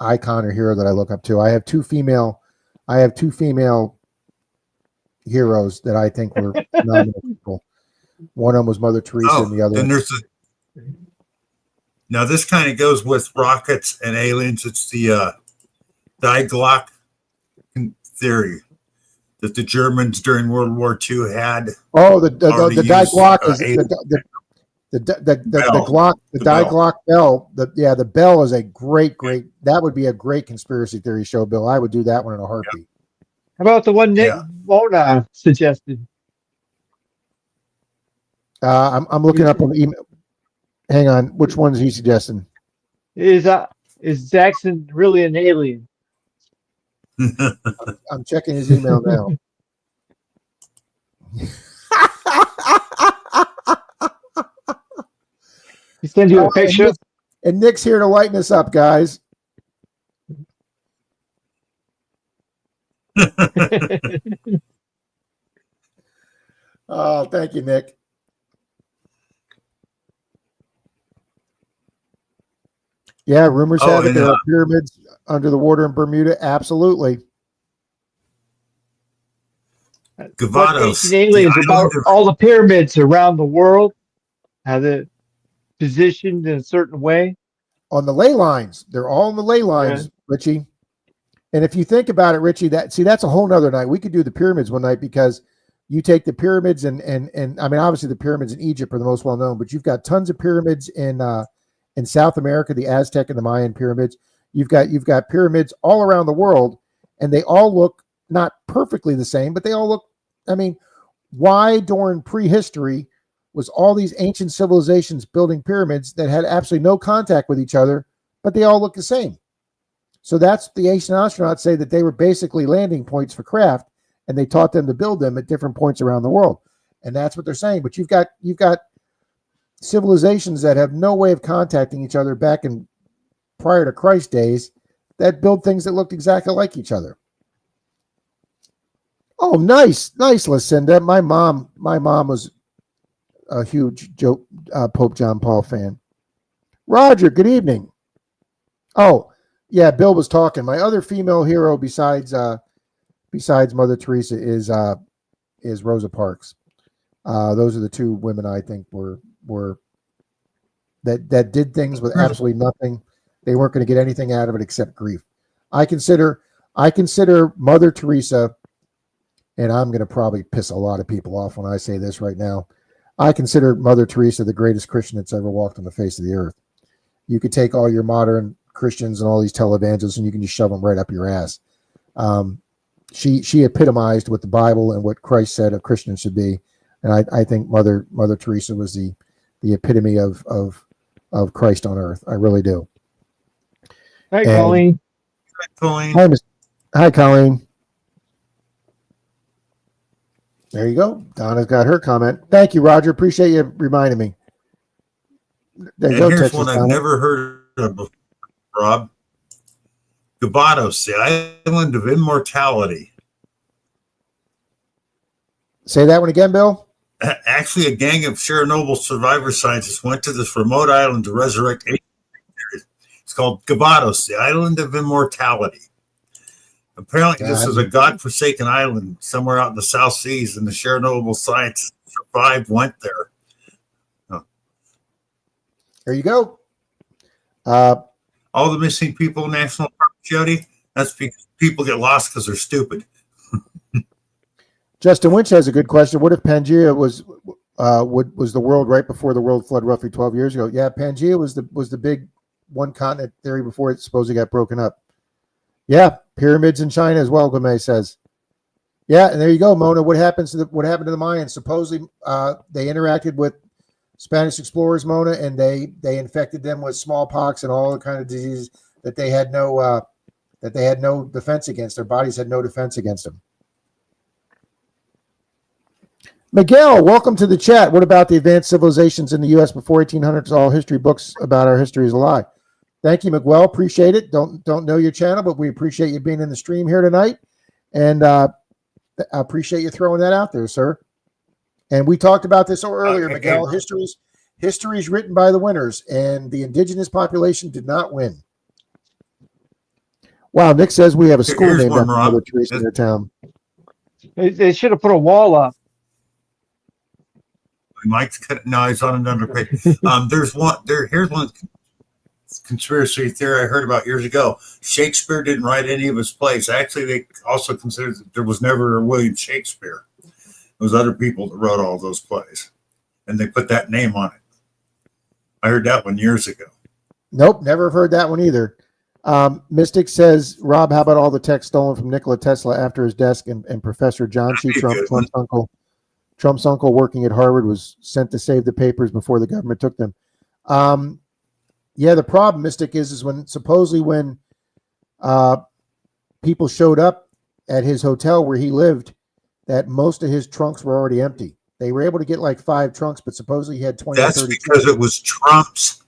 icon or hero that I look up to. I have two female heroes that I think were phenomenal people. One of them was Mother Teresa, and the other. Then now this kind of goes with rockets and aliens. It's the Die Glock theory that the Germans during World War II had. Oh, the Die Glock is the Glock, the Die Glock bell. The bell is a great. That would be a great conspiracy theory show, Bill. I would do that one in a heartbeat. How about the one Nick Mona suggested? I'm looking up on the email. Hang on, which one is he suggesting? Is Jackson really an alien? I'm checking his email now. He send you a picture. And Nick's here to lighten us up, guys. Oh, thank you, Nick. Yeah, rumors have it there are pyramids under the water in Bermuda. Absolutely. Gavados. Aliens about all the pyramids around the world, how they're positioned in a certain way. On the ley lines. They're all on the ley lines, Richie. And if you think about it, Richie, that's a whole nother night. We could do the pyramids one night because you take the pyramids and I mean, obviously the pyramids in Egypt are the most well known, but you've got tons of pyramids in South America, the Aztec and the Mayan pyramids. You've got pyramids all around the world, and they all look not perfectly the same, but they all look, I mean, why during prehistory was all these ancient civilizations building pyramids that had absolutely no contact with each other, but they all look the same? So that's the ancient astronauts say that they were basically landing points for craft, and they taught them to build them at different points around the world. And that's what they're saying. But you've got civilizations that have no way of contacting each other back in prior to Christ days that build things that looked exactly like each other. Oh, nice, Lucinda. My mom was a huge Pope John Paul fan. Roger, good evening. Oh, yeah, Bill was talking. My other female hero besides Mother Teresa is Rosa Parks. Those are the two women I think were that did things with absolutely nothing. They weren't going to get anything out of it except grief. I consider Mother Teresa, and I'm going to probably piss a lot of people off when I say this right now. I consider Mother Teresa the greatest Christian that's ever walked on the face of the earth. You could take all your modern Christians and all these televangelists and you can just shove them right up your ass. She epitomized what the Bible and what Christ said a Christian should be. And I think Mother Teresa was the epitome of Christ on earth. I really do. Hi, Colleen. Hi, Colleen. There you go. Donna's got her comment. Thank you, Roger. Appreciate you reminding me. Here's one I've never heard of before, Rob. Gabados, the island of immortality. Say that one again, Bill. Actually, a gang of Chernobyl survivor scientists went to this remote island to resurrect. It's called Gabados, the island of immortality. Apparently, this is a godforsaken island somewhere out in the South Seas, and the Chernobyl scientists survived, went there. There you go. All the missing people in National Park, Jody, that's because people get lost because they're stupid. Justin Winch has a good question. What if Pangea was the world right before the world flood roughly 12 years ago? Yeah, Pangea was the big one continent theory before it supposedly got broken up. Yeah, pyramids in China as well, Gomez says. Yeah, and there you go, Mona. What happened to the Mayans? Supposedly they interacted with Spanish explorers, Mona, and they infected them with smallpox and all the kind of diseases that they had no defense against. Their bodies had no defense against them. Miguel, welcome to the chat. What about the advanced civilizations in the U.S. before 1800s? All history books about our history is a lie. Thank you, Miguel. Appreciate it. Don't know your channel, but we appreciate you being in the stream here tonight, and I appreciate you throwing that out there, sir. And we talked about this earlier, Miguel. History is written by the winners, and the indigenous population did not win. Wow, Nick says we have a school named after Mother Teresa in their town. They should have put a wall up. Mike's no, he's on another page. Here's one conspiracy theory I heard about years ago. Shakespeare didn't write any of his plays. Actually, they also considered that there was never a William Shakespeare. It was other people that wrote all those plays, and they put that name on it. I heard that one years ago. Nope, never heard that one either. Mystic says, Rob, how about all the text stolen from Nikola Tesla after his desk and Professor John C. Trump's uncle? Trump's uncle working at Harvard was sent to save the papers before the government took them. Yeah, the problem, Mystic, is when people showed up at his hotel where he lived, that most of his trunks were already empty. They were able to get like 5 trunks, but supposedly he had 20 or 30. That's because it was Trump's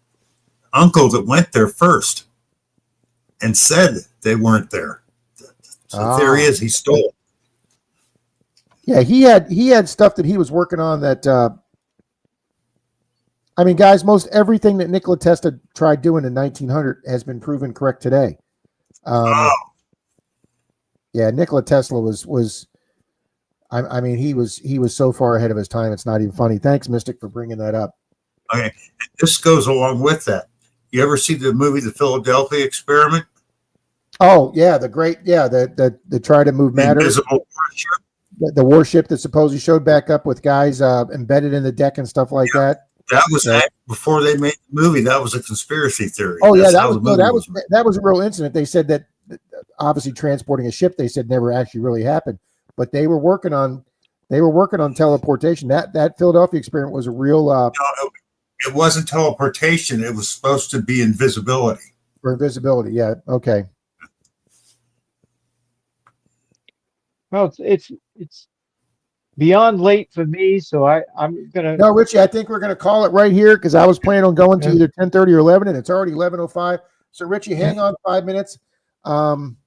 uncle that went there first and said they weren't there. So the theory is he stole. Yeah, he had stuff that he was working on that I mean, guys, most everything that Nikola Tesla tried doing in 1900 has been proven correct today. Yeah, Nikola Tesla was I mean, he was so far ahead of his time. It's not even funny. Thanks, Mystic, for bringing that up. Okay, this goes along with that. You ever see the movie The Philadelphia Experiment? Oh yeah, the try to move matter. Invisible warship. The warship that supposedly showed back up with guys embedded in the deck and stuff like that. That was before they made the movie. That was a conspiracy theory. Oh yeah, that was a real incident. They said that obviously transporting a ship, they said never actually really happened, but they were working on teleportation. That Philadelphia experiment was a real. No, it wasn't teleportation. It was supposed to be invisibility. For invisibility, yeah. Okay. Well, it's beyond late for me, so I'm gonna. No, Richie, I think we're gonna call it right here because I was planning on going to either 10:30 or 11, and it's already 11:05. So, Richie, hang on 5 minutes. I'm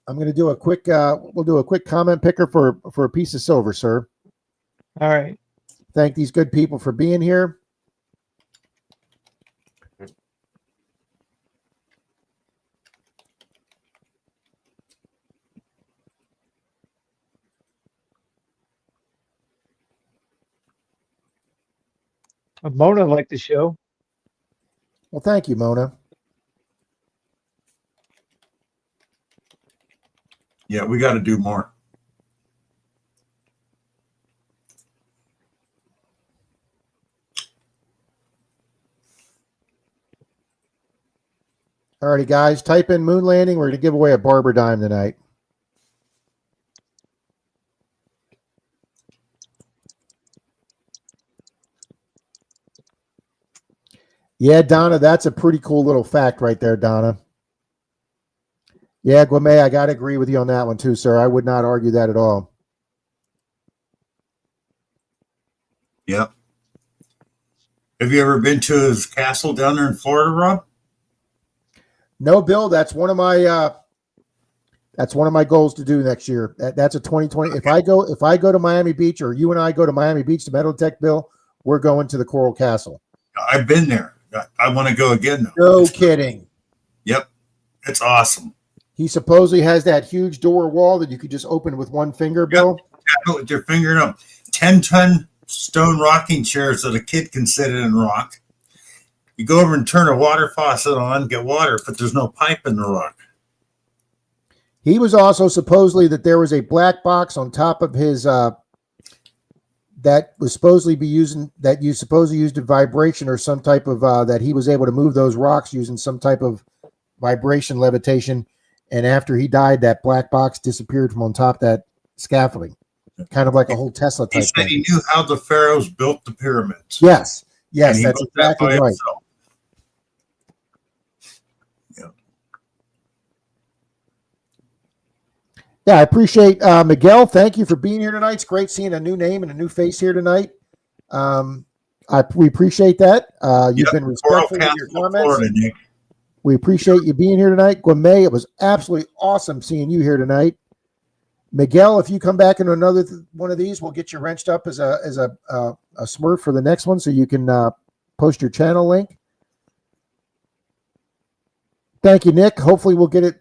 gonna do a quick. We'll do a quick comment picker for a piece of silver, sir. All right. Thank these good people for being here. Mona liked the show. Well, thank you, Mona. Yeah, we got to do more. All righty, guys, type in moon landing. We're going to give away a barber dime tonight. Yeah, Donna, that's a pretty cool little fact right there, Donna. Yeah, Guame, I got to agree with you on that one too, sir. I would not argue that at all. Yep. Have you ever been to his castle down there in Florida, Rob? No, Bill, that's one of my That's one of my goals to do next year. That's a 2020. If I go to Miami Beach, or you and I go to Miami Beach to Metal Tech, Bill, we're going to the Coral Castle. I've been there. I want to go again, No though. kidding. Yep. It's awesome. He supposedly has that huge door wall that you could just open with one finger, Bill. Tap it with your finger up. 10-ton stone rocking chairs that a kid can sit in and rock. You go over and turn a water faucet on, get water, but there's no pipe in the rock. He was also supposedly that there was a black box on top of his that was supposedly be using that you supposedly used a vibration or some type of that he was able to move those rocks using some type of vibration levitation. And after he died, that black box disappeared from on top of that scaffolding, kind of like a whole Tesla type He said thing. he knew how the pharaohs built the pyramids. Yes, And he that's built that exactly by right. himself. Yeah, I appreciate Miguel. Thank you for being here tonight. It's great seeing a new name and a new face here tonight. We appreciate that. You've been respectful with your comments. Florida, Nick. We appreciate you being here tonight. Gwame, it was absolutely awesome seeing you here tonight. Miguel, if you come back in another one of these, we'll get you wrenched up as a Smurf for the next one, so you can post your channel link. Thank you, Nick. Hopefully, we'll get it.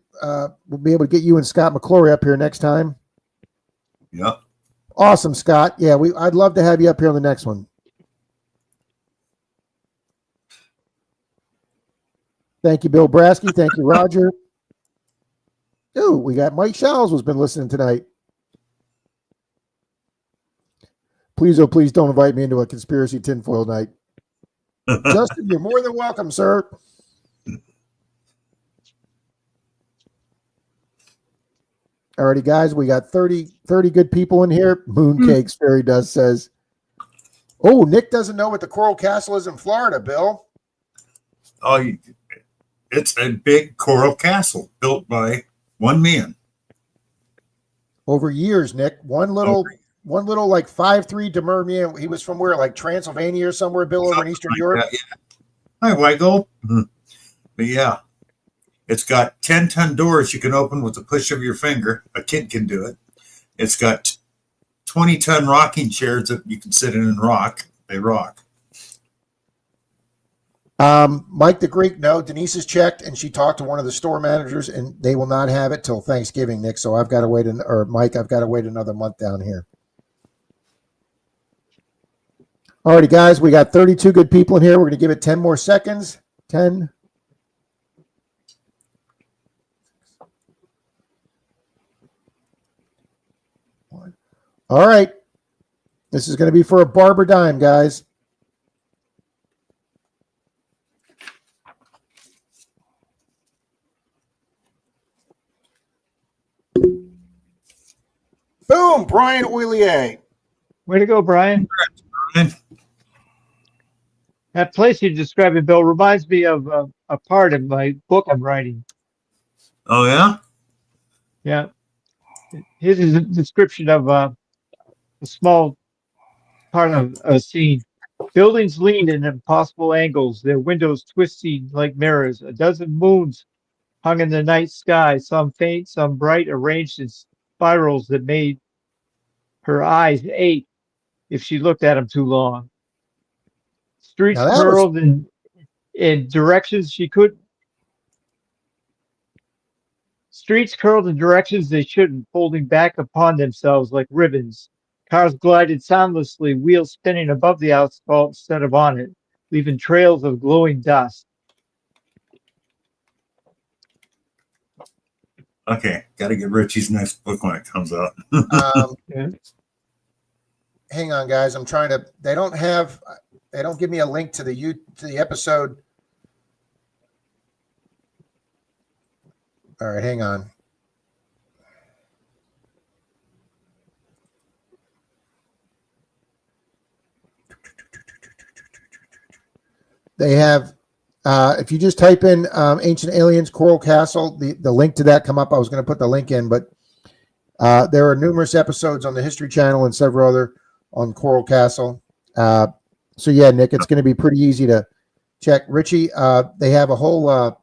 We'll be able to get you and Scott McClory up here next time. Yep. Awesome, Scott. Yeah, I'd love to have you up here on the next one. Thank you, Bill Brasky. Thank you, Roger. Ooh, we got Mike Showles who's been listening tonight. Please, oh, please don't invite me into a conspiracy tinfoil night. Justin, you're more than welcome, sir. Alrighty, guys, we got 30 good people in here. Mooncakes Fairy Dust says. Oh, Nick doesn't know what the Coral Castle is in Florida, Bill. Oh, it's a big coral castle built by one man. Over years, Nick. One little like 5'3" demure man. He was from where, like Transylvania or somewhere, Bill, over in Eastern Europe. That, yeah. Hi, Weigel. But yeah, it's got 10-ton doors you can open with the push of your finger. A kid can do it. It's got 20-ton rocking chairs that you can sit in and rock. They rock. Mike the Greek, no. Denise has checked and she talked to one of the store managers and they will not have it till Thanksgiving, Nick. So I've got to wait, Mike, I've got to wait another month down here. Alrighty, guys, we got 32 good people in here. We're going to give it 10 more seconds. 10. All right. This is going to be for a barber dime, guys. Boom, Brian Oilier. Way to go, Brian. That place you're describing, Bill, reminds me of a part of my book I'm writing. Oh, yeah? Yeah. Here's a description of a small part of a scene. Buildings lean in impossible angles, their windows twisting like mirrors. A dozen moons hung in the night sky, some faint, some bright, arranged in spirals that made her eyes ache if she looked at them too long. Streets curled in directions she couldn't. Streets curled in directions they shouldn't, folding back upon themselves like ribbons. Cars glided soundlessly, wheels spinning above the asphalt instead of on it, leaving trails of glowing dust. Okay, got to get Richie's next book when it comes out. Yeah. Hang on, guys. I'm trying to. They don't give me a link to the episode. All right, hang on. They have, if you just type in Ancient Aliens Coral Castle, the link to that come up. I was going to put the link in, but there are numerous episodes on the History Channel and several other on Coral Castle. So yeah, Nick, it's going to be pretty easy to check. Richie, they have a whole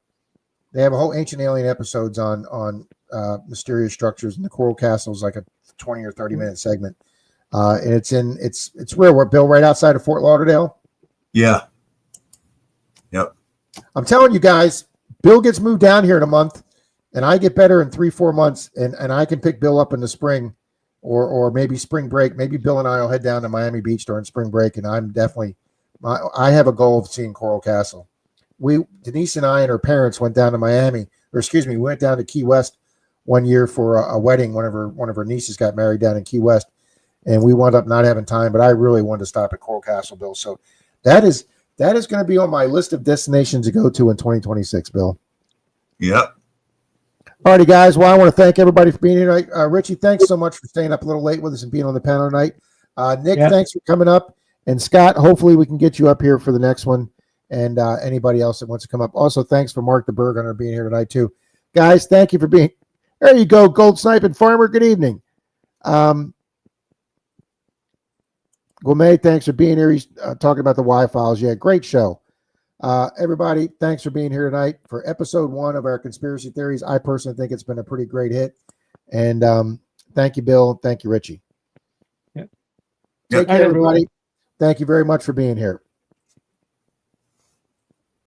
ancient alien episodes on mysterious structures, and the Coral Castle is like a 20 or 30-minute segment. And it's rare. What, Bill, right outside of Fort Lauderdale? Yeah. Yep. I'm telling you guys, Bill gets moved down here in a month, and I get better in 3-4 months, and I can pick Bill up in the spring or maybe spring break. Maybe Bill and I will head down to Miami Beach during spring break, and I'm definitely I have a goal of seeing Coral Castle. Denise and I and her parents went down to Miami, or excuse me, we went down to Key West one year for a wedding. One of her nieces got married down in Key West, and we wound up not having time, but I really wanted to stop at Coral Castle, Bill. So that is going to be on my list of destinations to go to in 2026, Bill. Yep. All righty, guys. Well, I want to thank everybody for being here tonight. Richie, thanks so much for staying up a little late with us and being on the panel tonight. Nick, thanks for coming up. And Scott, hopefully we can get you up here for the next one. And anybody else that wants to come up. Also, thanks for Mark the Berg Hunter being here tonight, too. Guys, thank you for being. There you go, Gold Sniping Farmer. Good evening. Gourmet, thanks for being here. He's talking about the Y-Files. Yeah, great show. Everybody, thanks for being here tonight for episode 1 of our conspiracy theories. I personally think it's been a pretty great hit. And thank you, Bill. Thank you, Richie. Yep. Take care, everybody. Thank you very much for being here.